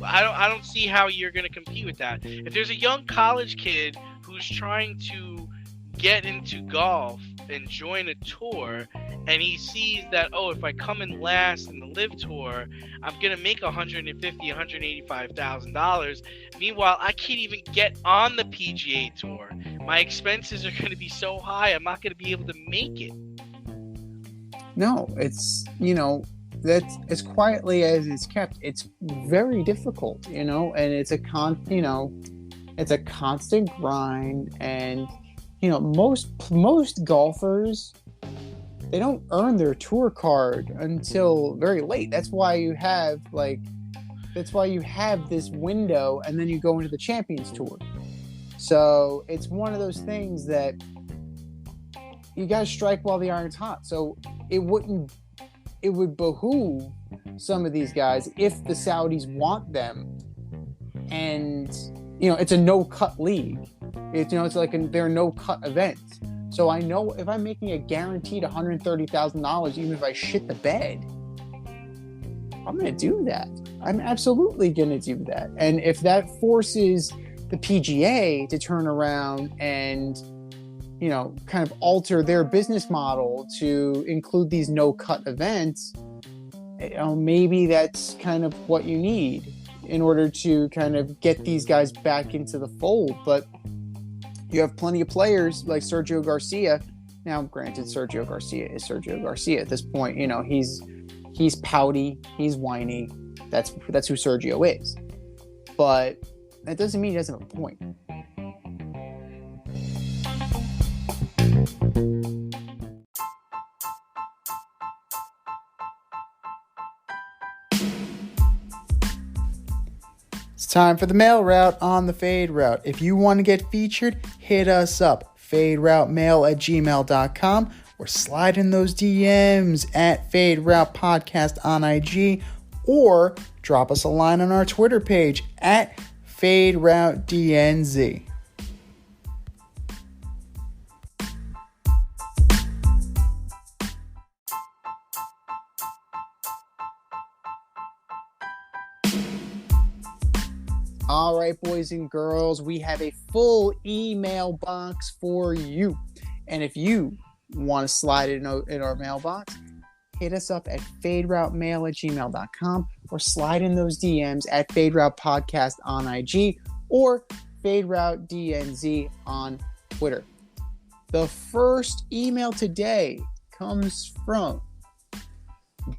I don't see how you're going to compete with that. If there's a young college kid who's trying to get into golf and join a tour, and he sees that, if I come in last in the LIV Tour, I'm going to make $185,000. Meanwhile, I can't even get on the PGA Tour. My expenses are going to be so high, I'm not going to be able to make it. No, it's, that's as quietly as it's kept. It's very difficult, and it's a constant grind. And, most golfers, they don't earn their tour card until very late. That's why you have That's why you have this window, and then you go into the Champions Tour. So it's one of those things that you got to strike while the iron's hot. So it would behoove some of these guys if the Saudis want them, and it's a no-cut league. It's like they're no-cut events. So I know if I'm making a guaranteed $130,000, even if I shit the bed, I'm going to do that. I'm absolutely going to do that. And if that forces the PGA to turn around and, kind of alter their business model to include these no-cut events, maybe that's kind of what you need in order to kind of get these guys back into the fold. But you have plenty of players like Sergio Garcia. Now, granted, Sergio Garcia is Sergio Garcia at this point. He's pouty, he's whiny. That's who Sergio is. But that doesn't mean he doesn't have a point. It's time for the mail route on the Fade Route. If you want to get featured, hit us up, faderoutemail@gmail.com, or slide in those DMs at Fade Route Podcast on IG, or drop us a line on our Twitter page at Fade Route DNZ. All right, boys and girls, we have a full email box for you. And if you want to slide it in our mailbox, hit us up at faderoutemail@gmail.com, or slide in those DMs at Fade Route Podcast on IG, or Fade Route DNZ on Twitter. The first email today comes from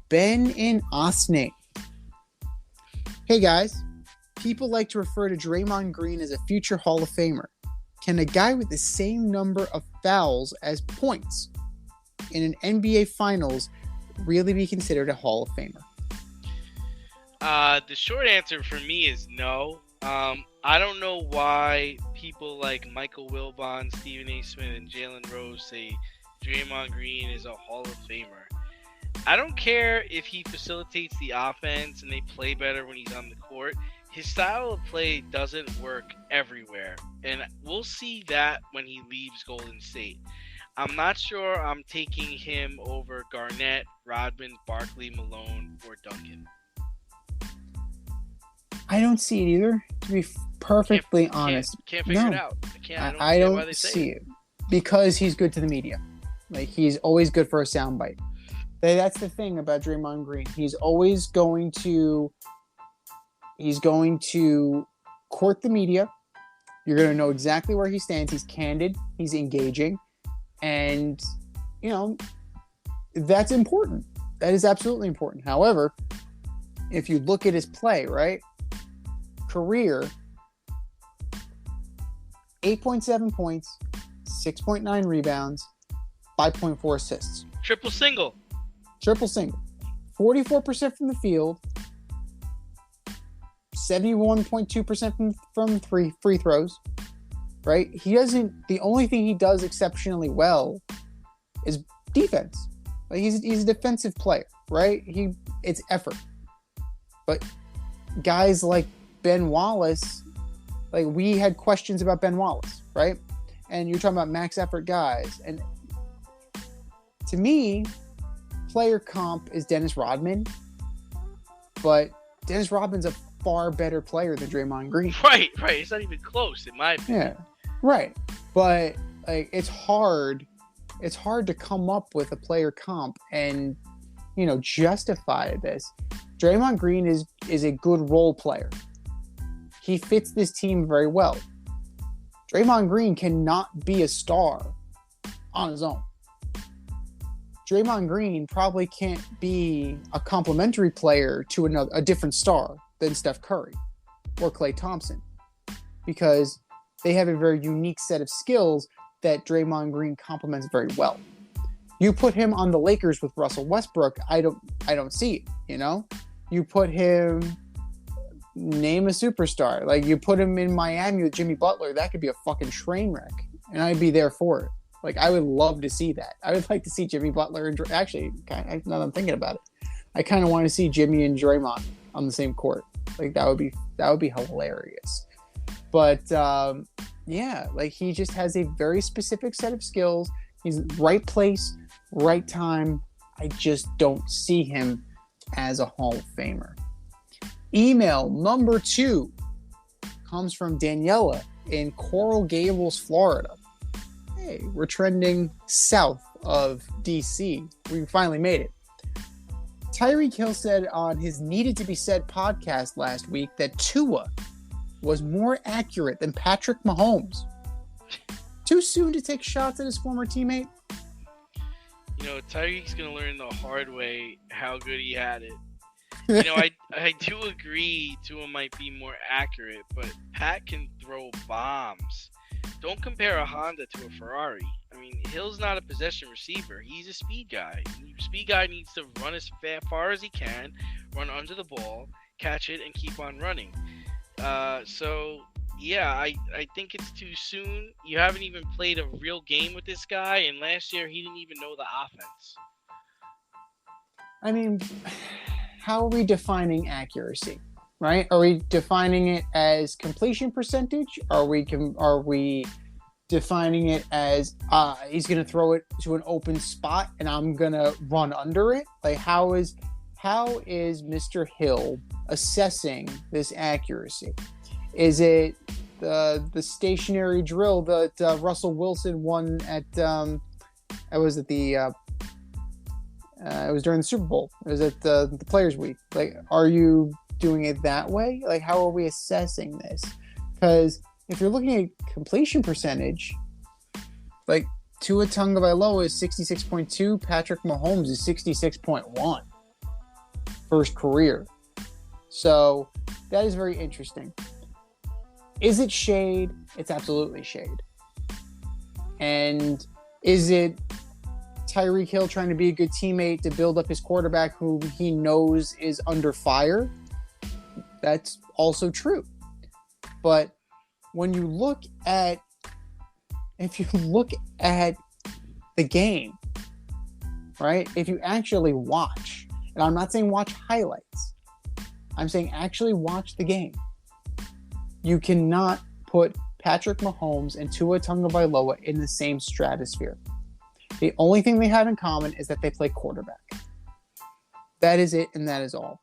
Ben in Osney. Hey guys. People like to refer to Draymond Green as a future Hall of Famer. Can a guy with the same number of fouls as points in an NBA Finals really be considered a Hall of Famer? The short answer for me is no. I don't know why people like Michael Wilbon, Stephen A. Smith, and Jalen Rose say Draymond Green is a Hall of Famer. I don't care if he facilitates the offense and they play better when he's on the court. His style of play doesn't work everywhere, and we'll see that when he leaves Golden State. I'm not sure I'm taking him over Garnett, Rodman, Barkley, Malone, or Duncan. I don't see it either, to be perfectly honest. Can't figure it out. I don't see it. Because he's good to the media. Like, he's always good for a soundbite. That's the thing about Draymond Green. He's always going to court the media. You're going to know exactly where he stands. He's candid. He's engaging. And, that's important. That is absolutely important. However, if you look at his play, right? Career, 8.7 points, 6.9 rebounds, 5.4 assists. Triple single. 44% from the field, 71.2% from free throws, right? The only thing he does exceptionally well is defense. Like, he's a defensive player, right? It's effort. But guys like Ben Wallace, like, we had questions about Ben Wallace, right? And you're talking about max effort guys. And to me, player comp is Dennis Rodman, but Dennis Rodman's a far better player than Draymond Green. Right. It's not even close, in my opinion. Yeah, right. But like, it's hard to come up with a player comp and justify this. Draymond Green is a good role player. He fits this team very well. Draymond Green cannot be a star on his own. Draymond Green probably can't be a complementary player to a different star than Steph Curry or Klay Thompson, because they have a very unique set of skills that Draymond Green complements very well. You put him on the Lakers with Russell Westbrook, I don't see it, You put him name a superstar. Like, you put him in Miami with Jimmy Butler, that could be a fucking train wreck, and I'd be there for it. Like, I would love to see that. I would like to see Jimmy Butler and actually, now that I'm thinking about it, I kind of want to see Jimmy and Draymond on the same court. Like, that would be hilarious. But yeah, like, he just has a very specific set of skills. He's right place, right time. I just don't see him as a Hall of Famer. Email number 2 comes from Daniela in Coral Gables, Florida. Hey, we're trending south of DC. We finally made it. Tyreek Hill said on his Needed to Be Said podcast last week that Tua was more accurate than Patrick Mahomes. Too soon to take shots at his former teammate? You know, Tyreek's going to learn the hard way how good he had it. You know, I do agree Tua might be more accurate, but Pat can throw bombs. Don't compare a Honda to a Ferrari. I mean, Hill's not a possession receiver. He's a speed guy. Speed guy needs to run as far as he can, run under the ball, catch it, and keep on running. So, yeah, I think it's too soon. You haven't even played a real game with this guy, and last year he didn't even know the offense. I mean, how are we defining accuracy, right? Are we defining it as completion percentage? Are we defining it as he's going to throw it to an open spot and I'm going to run under it? Like, how is Mr. Hill assessing this accuracy? Is it the stationary drill that Russell Wilson won at it was during the Super Bowl. It was at the Players Week. Like, are you doing it that way? Like, how are we assessing this? Because if you're looking at completion percentage, like, Tua Tagovailoa is 66.2, Patrick Mahomes is 66.1 for his career. So that is very interesting. Is it shade? It's absolutely shade. And is it Tyreek Hill trying to be a good teammate to build up his quarterback who he knows is under fire? That's also true. But if you look at the game, right? If you actually watch, and I'm not saying watch highlights, I'm saying actually watch the game, you cannot put Patrick Mahomes and Tua Tagovailoa in the same stratosphere. The only thing they have in common is that they play quarterback. That is it, and that is all.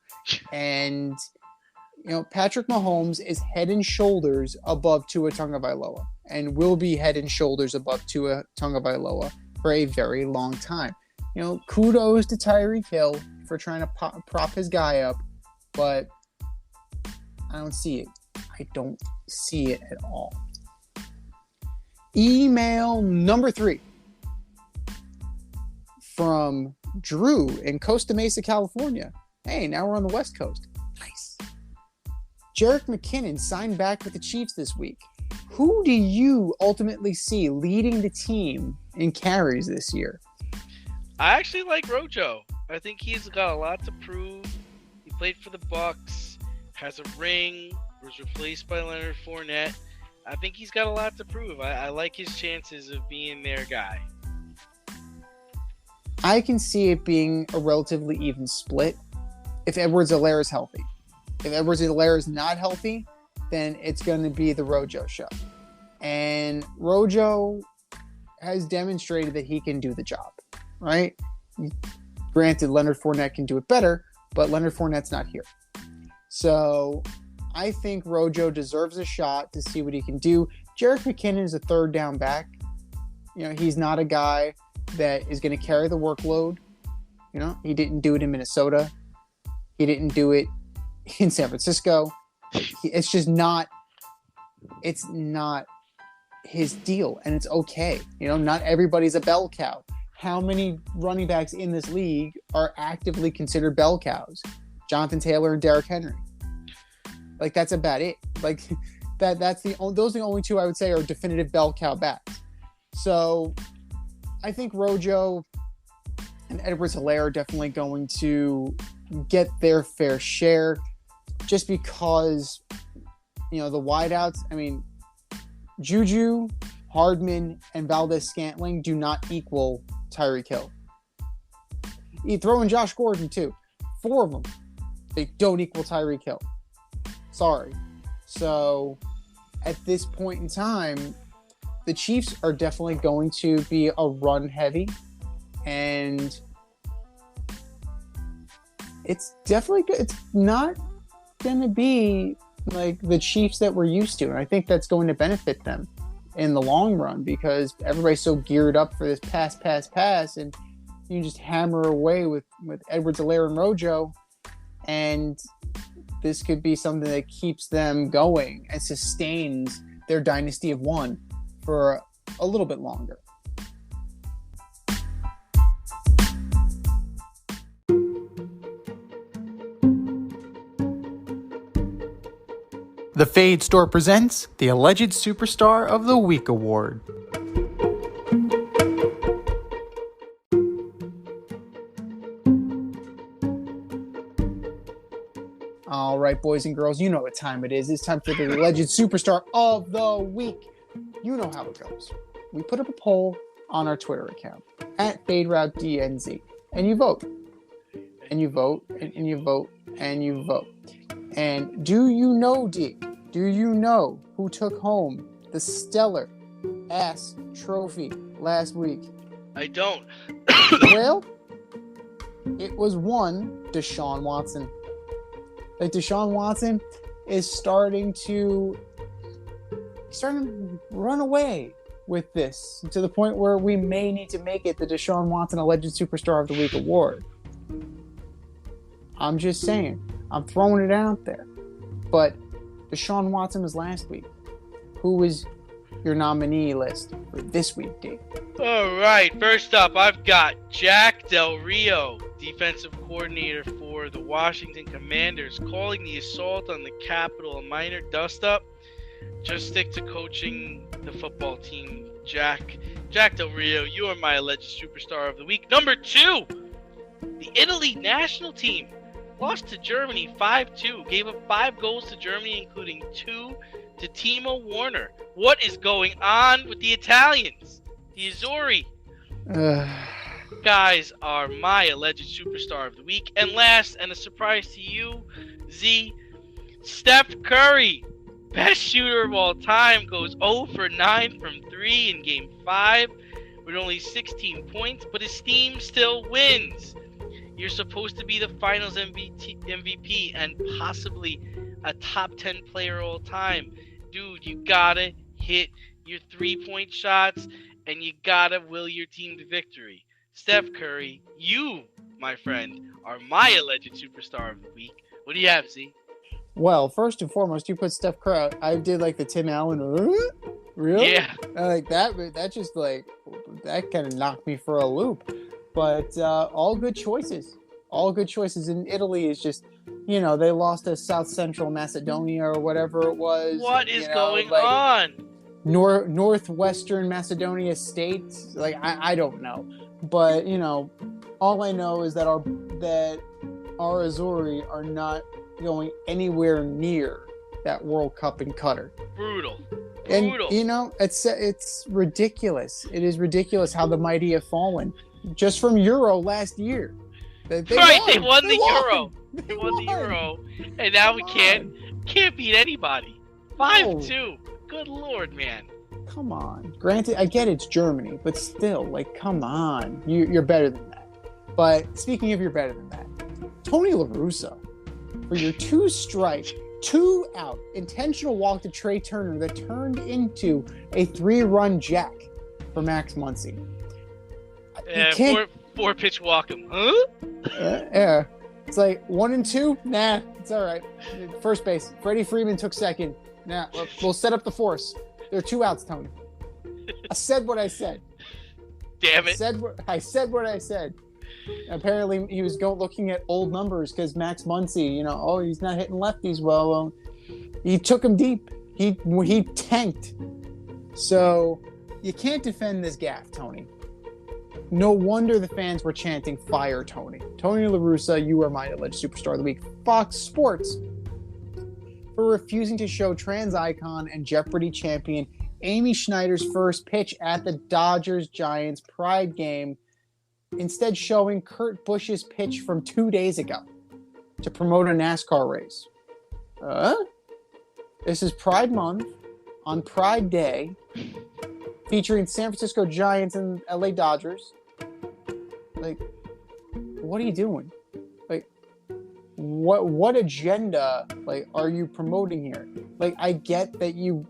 And, you know, Patrick Mahomes is head and shoulders above Tua Tagovailoa and will be head and shoulders above Tua Tagovailoa for a very long time. You know, kudos to Tyreek Hill for trying to prop his guy up, but I don't see it. I don't see it at all. Email number 3 from Drew in Costa Mesa, California. Hey, now we're on the West Coast. Nice. Jerick McKinnon signed back with the Chiefs this week. Who do you ultimately see leading the team in carries this year? I actually like Rojo. I think he's got a lot to prove. He played for the Bucks, has a ring, was replaced by Leonard Fournette. I think he's got a lot to prove. I like his chances of being their guy. I can see it being a relatively even split if Edwards-Helaire is healthy. If Edwards-Helaire is not healthy, then it's going to be the Rojo show. And Rojo has demonstrated that he can do the job, right? Granted, Leonard Fournette can do it better, but Leonard Fournette's not here. So I think Rojo deserves a shot to see what he can do. Jerick McKinnon is a third down back. You know, he's not a guy that is going to carry the workload. You know, he didn't do it in Minnesota. He didn't do it in San Francisco. It's just not, it's not his deal, and it's okay. You know, not everybody's a bell cow. How many running backs in this league are actively considered bell cows? Jonathan Taylor and Derrick Henry. Like, that's about it. Like, those are the only two I would say are definitive bell cow backs. So I think Rojo and Edwards-Helaire are definitely going to get their fair share. just because, the wideouts, I mean, Juju, Hardman, and Valdez-Scantling do not equal Tyreek Hill. You throw in Josh Gordon, too. 4 of them, they don't equal Tyreek Hill. Sorry. So, at this point in time, the Chiefs are definitely going to be a run heavy, and it's not going to be like the Chiefs that we're used to. And I think that's going to benefit them in the long run because everybody's so geared up for this pass, and you just hammer away with Edwards-Helaire and Rojo, and this could be something that keeps them going and sustains their dynasty of one for a little bit longer. The Fade Store presents the Alleged Superstar of the Week Award. All right, boys and girls, you know what time it is. It's time for the Alleged Superstar of the Week. You know how it goes. We put up a poll on our Twitter account at FadeRouteDNZ, and you vote. And you vote, and you vote, and you vote. And do you know, D? Do you know who took home the stellar ass trophy last week? I don't. Well, it was one Deshaun Watson. Like, Deshaun Watson is starting to run away with this to the point where we may need to make it the Deshaun Watson Alleged Superstar of the Week award. I'm just saying. I'm throwing it out there. But Deshaun Watson was last week. Who was your nominee list for this week, D? All right. First up, I've got Jack Del Rio, defensive coordinator for the Washington Commanders, calling the assault on the Capitol a minor dust-up. Just stick to coaching the football team, Jack Del Rio. You are my Alleged Superstar of the Week. Number 2, the Italy national team lost to Germany 5-2. Gave up 5 goals to Germany, including 2 to Timo Werner. What is going on with the Italians? The Azzurri guys are my Alleged Superstar of the Week. And last, and a surprise to you, Z, Steph Curry, best shooter of all time, goes 0 for 9 from 3 in Game 5 with only 16 points, but his team still wins. You're supposed to be the Finals MVP and possibly a top 10 player all time. Dude, you gotta hit your 3-point shots and you gotta will your team to victory. Steph Curry, you, my friend, are my Alleged Superstar of the Week. What do you have, Z? Well, first and foremost, you put Steph Curry out. I did like the Tim Allen. Really? Yeah. I like that, but that just that kind of knocked me for a loop. But all good choices. All good choices. In Italy is just, they lost to South Central Macedonia or whatever it was. What is going on? Northwestern Macedonia State. I don't know. But, all I know is that our Azzurri are not going anywhere near that World Cup in Qatar. Brutal. And, it's ridiculous. It is ridiculous how the mighty have fallen. Just from Euro last year. They won the Euro. They won the Euro. And now we can't beat anybody. 5-2. Good Lord, man. Come on. Granted, I get it's Germany, but still, come on. You're better than that. But speaking of you're better than that, Tony La Russa, for your 2-strike, 2-out, intentional walk to Trey Turner that turned into a 3-run jack for Max Muncy. 4-pitch walk him. Huh? Yeah. It's 1 and 2? Nah, it's all right. First base. Freddie Freeman took second. Nah, we'll set up the force. There are 2 outs, Tony. I said what I said. Damn it. I said what I said. Apparently, he was looking at old numbers because Max Muncy, he's not hitting lefties well. He took him deep. He tanked. So you can't defend this gaffe, Tony. No wonder the fans were chanting, "Fire Tony." Tony La Russa, you are my Alleged Superstar of the Week. Fox Sports for refusing to show trans icon and Jeopardy champion Amy Schneider's first pitch at the Dodgers-Giants Pride game, instead showing Kurt Busch's pitch from 2 days ago to promote a NASCAR race. This is Pride Month on Pride Day, featuring San Francisco Giants and LA Dodgers. Like, what are you doing? Like, what agenda are you promoting here? Like, I get that you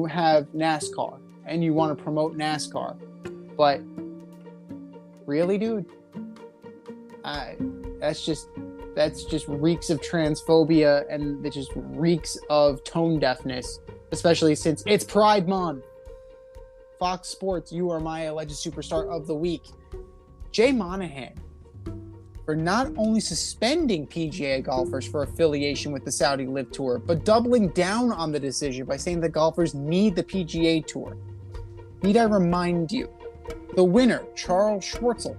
have NASCAR and you want to promote NASCAR, but really, dude? That's just reeks of transphobia, and it just reeks of tone deafness, especially since it's Pride Month. Fox Sports, you are my alleged superstar of the week. Jay Monahan, for not only suspending PGA golfers for affiliation with the Saudi LIV Tour, but doubling down on the decision by saying that golfers need the PGA Tour. Need I remind you, the winner, Charles Schwartzel,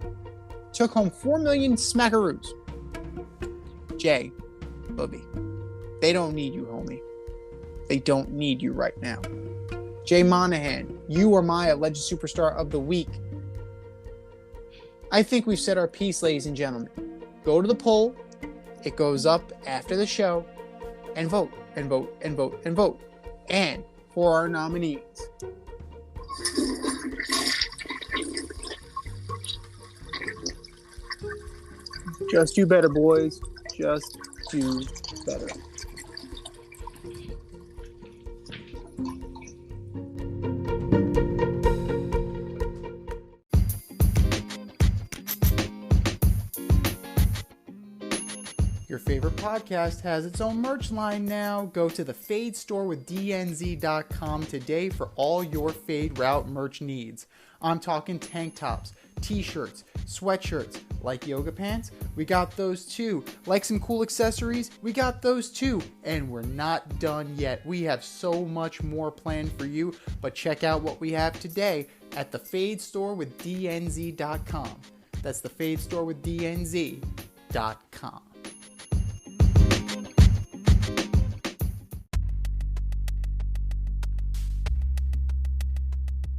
took home 4 million smackaroos. Jay, Bubby, they don't need you, homie. They don't need you right now. Jay Monahan, you are my alleged superstar of the week. I think we've said our piece, ladies and gentlemen. Go to the poll. It goes up after the show. And vote, and vote, and vote, and vote. And for our nominees. Just do better, boys. Just do better. Your favorite podcast has its own merch line now. Go to the Fade store with DNZ.com today for all your Fade Route merch needs. I'm talking tank tops, t-shirts, sweatshirts, like yoga pants, we got those too. Like some cool accessories, we got those too. And we're not done yet. We have so much more planned for you, but check out what we have today at the Fade store with DNZ.com. That's the Fade store with DNZ.com.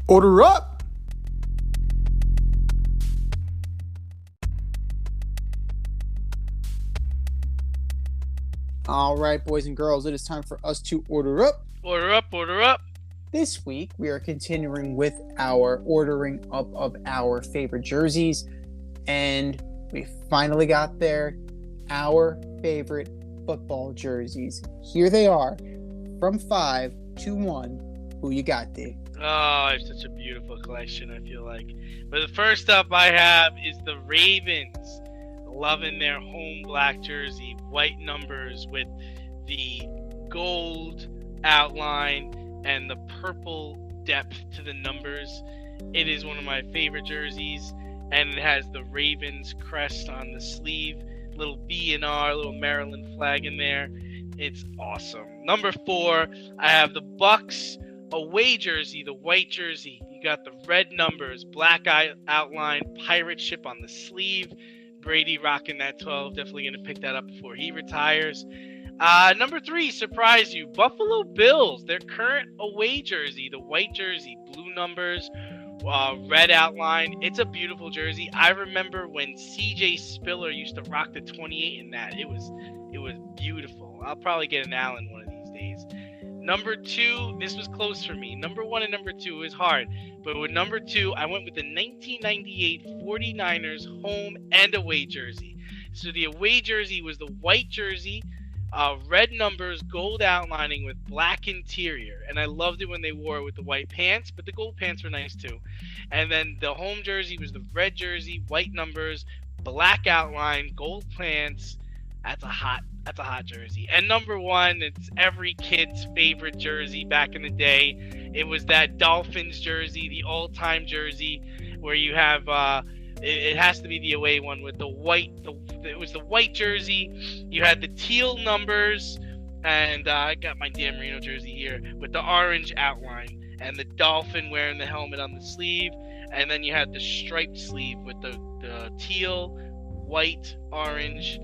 Order up! All right, boys and girls, it is time for us to order up. Order up, order up. This week, we are continuing with our ordering up of our favorite jerseys, and we finally got there. Our favorite football jerseys. Here they are, from 5 to 1. Who you got, D? Oh, it's such a beautiful collection, I feel like. But the first up I have is the Ravens. Loving their home black jersey, white numbers with the gold outline and the purple depth to the numbers. It is one of my favorite jerseys, and it has the Ravens crest on the sleeve, little B and R, little Maryland flag in there. It's awesome. Number 4, I have the Bucks away jersey, the white jersey. You got the red numbers, black outline, pirate ship on the sleeve. Brady rocking that 12. Definitely going to pick that up before he retires. Number 3, surprise you. Buffalo Bills, their current away jersey, the white jersey, blue numbers, red outline. It's a beautiful jersey. I remember when CJ Spiller used to rock the 28 in that. It was beautiful. I'll probably get an Allen one of these days. Number 2, this was close for me. Number 1 and number 2 is hard. But with number 2, I went with the 1998 49ers home and away jersey. So the away jersey was the white jersey, red numbers, gold outlining with black interior. And I loved it when they wore it with the white pants, but the gold pants were nice too. And then the home jersey was the red jersey, white numbers, black outline, gold pants. That's a hot jersey. And number 1, it's every kid's favorite jersey back in the day. It was that Dolphins jersey, the all-time jersey, where you have it has to be the away one with the white. It was the white jersey. You had the teal numbers, and I got my Dan Marino jersey here with the orange outline and the dolphin wearing the helmet on the sleeve, and then you had the striped sleeve with the teal, white, orange.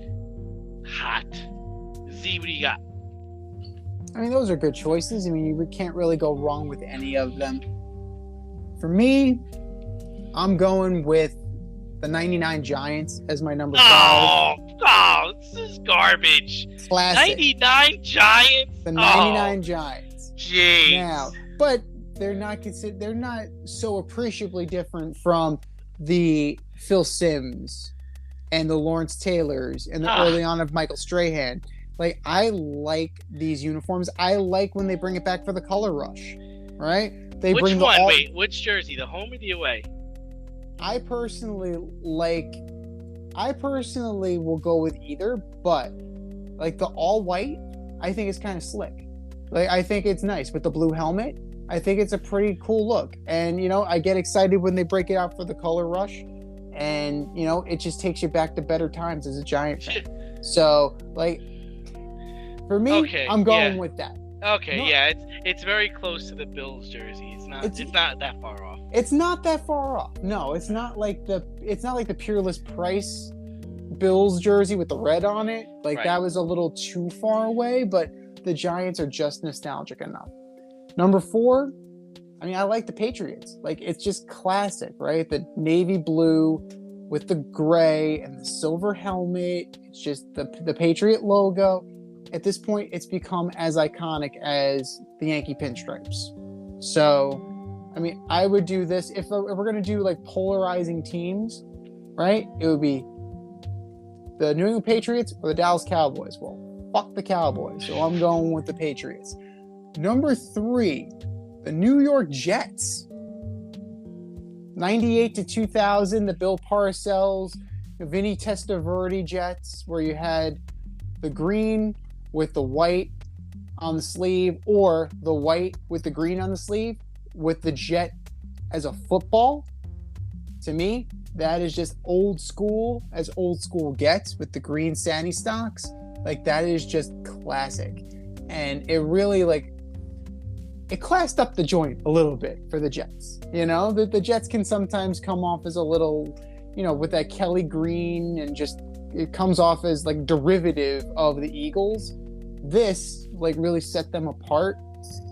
Hot. Z, what do you got? I mean, those are good choices. I mean, you can't really go wrong with any of them. For me, I'm going with the 99 Giants as my number 5. Oh, this is garbage. Classic. 99 Giants? The 99 Giants. Jeez. Now, but they're not so appreciably different from the Phil Simms and the Lawrence Taylors and the early on of Michael Strahan. Like, I like these uniforms. I like when they bring it back for the color rush, right? They Which bring one? Wait, which jersey? The home or the away? I personally will go with either, but like the all white, I think it's kind of slick. Like, I think it's nice with the blue helmet. I think it's a pretty cool look. And, you know, I get excited when they break it out for the color rush. And, you know, it just takes you back to better times as a Giant fan. So, like, for me, I'm going with that. Okay, No. yeah, it's very close to the Bills jersey. It's not that far off. It's not that far off. No, it's not like the Peerless Price Bills jersey with the red on it. Like, Right. that was a little too far away, but the Giants are just nostalgic enough. Number 4, I mean, I like the Patriots. Like, it's just classic, right? The navy blue with the gray and the silver helmet. It's just the Patriot logo. At this point, it's become as iconic as the Yankee pinstripes. So, I mean, I would do this if we're going to do like polarizing teams, right? It would be the New England Patriots or the Dallas Cowboys. Well, fuck the Cowboys. So I'm going with the Patriots. Number 3, the New York Jets. 98 to 2000, the Bill Parcells, the Vinny Testaverde Jets, where you had the green with the white on the sleeve, or the white with the green on the sleeve, with the Jet as a football. To me, that is just old school, as old school gets, with the green Sandy stocks. Like, that is just classic. And it really, like, it classed up the joint a little bit for the Jets. You know, the Jets can sometimes come off as a little, you know, with that Kelly green, and just, it comes off as like derivative of the Eagles. This, like, really set them apart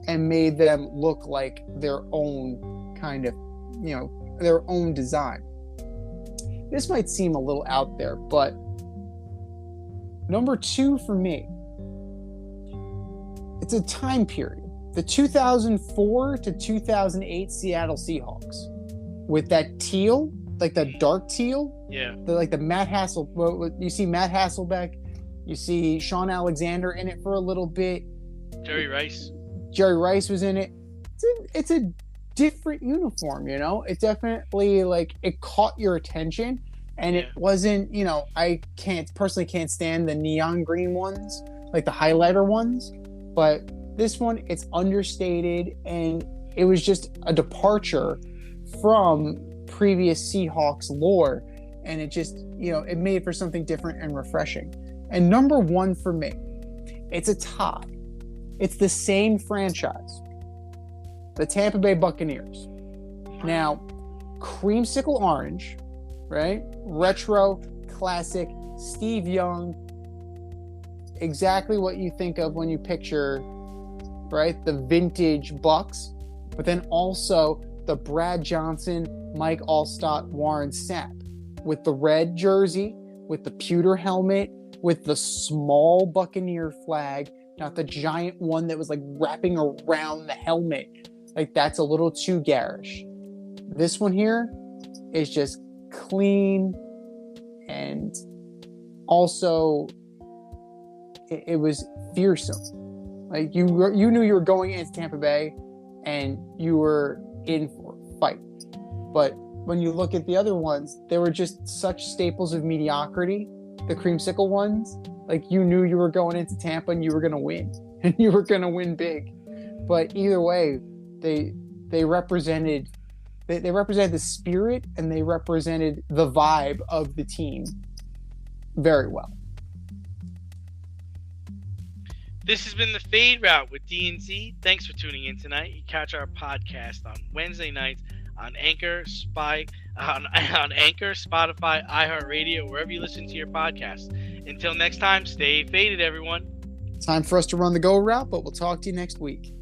and made them look like their own kind of, you know, their own design. This might seem a little out there, but number 2 for me, it's a time period. The 2004 to 2008 Seattle Seahawks, with that teal, like that dark teal. Yeah. The Matt you see Matt Hasselbeck, you see Sean Alexander in it for a little bit. Jerry Rice was in it. It's a different uniform, you know? It definitely, like, it caught your attention, and it wasn't, you know, I personally can't stand the neon green ones, like the highlighter ones, but this one, it's understated, and it was just a departure from previous Seahawks lore, and it just, you know, it made for something different and refreshing. And number 1 for me, it's a tie. It's the same franchise, the Tampa Bay Buccaneers. Now, creamsicle orange, right? Retro, classic, Steve Young, exactly what you think of when you picture, right, the vintage Bucks, but then also the Brad Johnson, Mike Allstott, Warren Sapp, with the red jersey, with the pewter helmet, with the small Buccaneer flag, not the giant one that was like wrapping around the helmet. Like, that's a little too garish. This one here is just clean, and also it was fearsome. Like, you knew you were going into Tampa Bay, and you were in for a fight. But when you look at the other ones, they were just such staples of mediocrity. The creamsicle ones, like, you knew you were going into Tampa and you were going to win, and you were going to win big. But either way, they represented the spirit, and they represented the vibe of the team very well. This has been the Fade Route with D&Z. Thanks for tuning in tonight. You catch our podcast on Wednesday nights on Anchor, Spotify, iHeartRadio, wherever you listen to your podcasts. Until next time, stay faded, everyone. Time for us to run the go route, but we'll talk to you next week.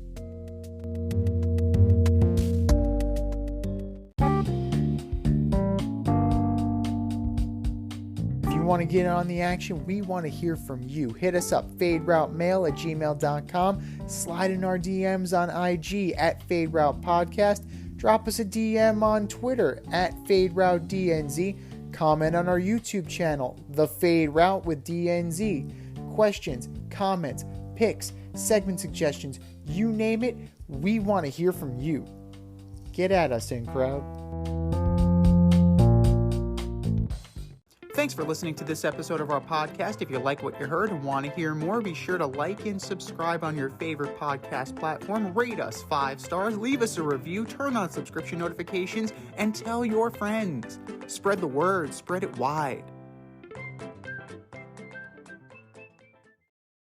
Want to get on the action, we want to hear from you. Hit us up, faderoutemail@gmail.com. Slide in our DMs on IG @FadeRoutePodcast. Drop us a DM on Twitter @FadeRouteDNZ. Comment on our YouTube channel, The Fade Route with DNZ. Questions, comments, picks, segment suggestions, you name it, we want to hear from you. Get at us, in crowd. Thanks for listening to this episode of our podcast. If you like what you heard and want to hear more, be sure to like and subscribe on your favorite podcast platform. Rate us 5 stars, leave us a review, turn on subscription notifications, and tell your friends. Spread the word, spread it wide.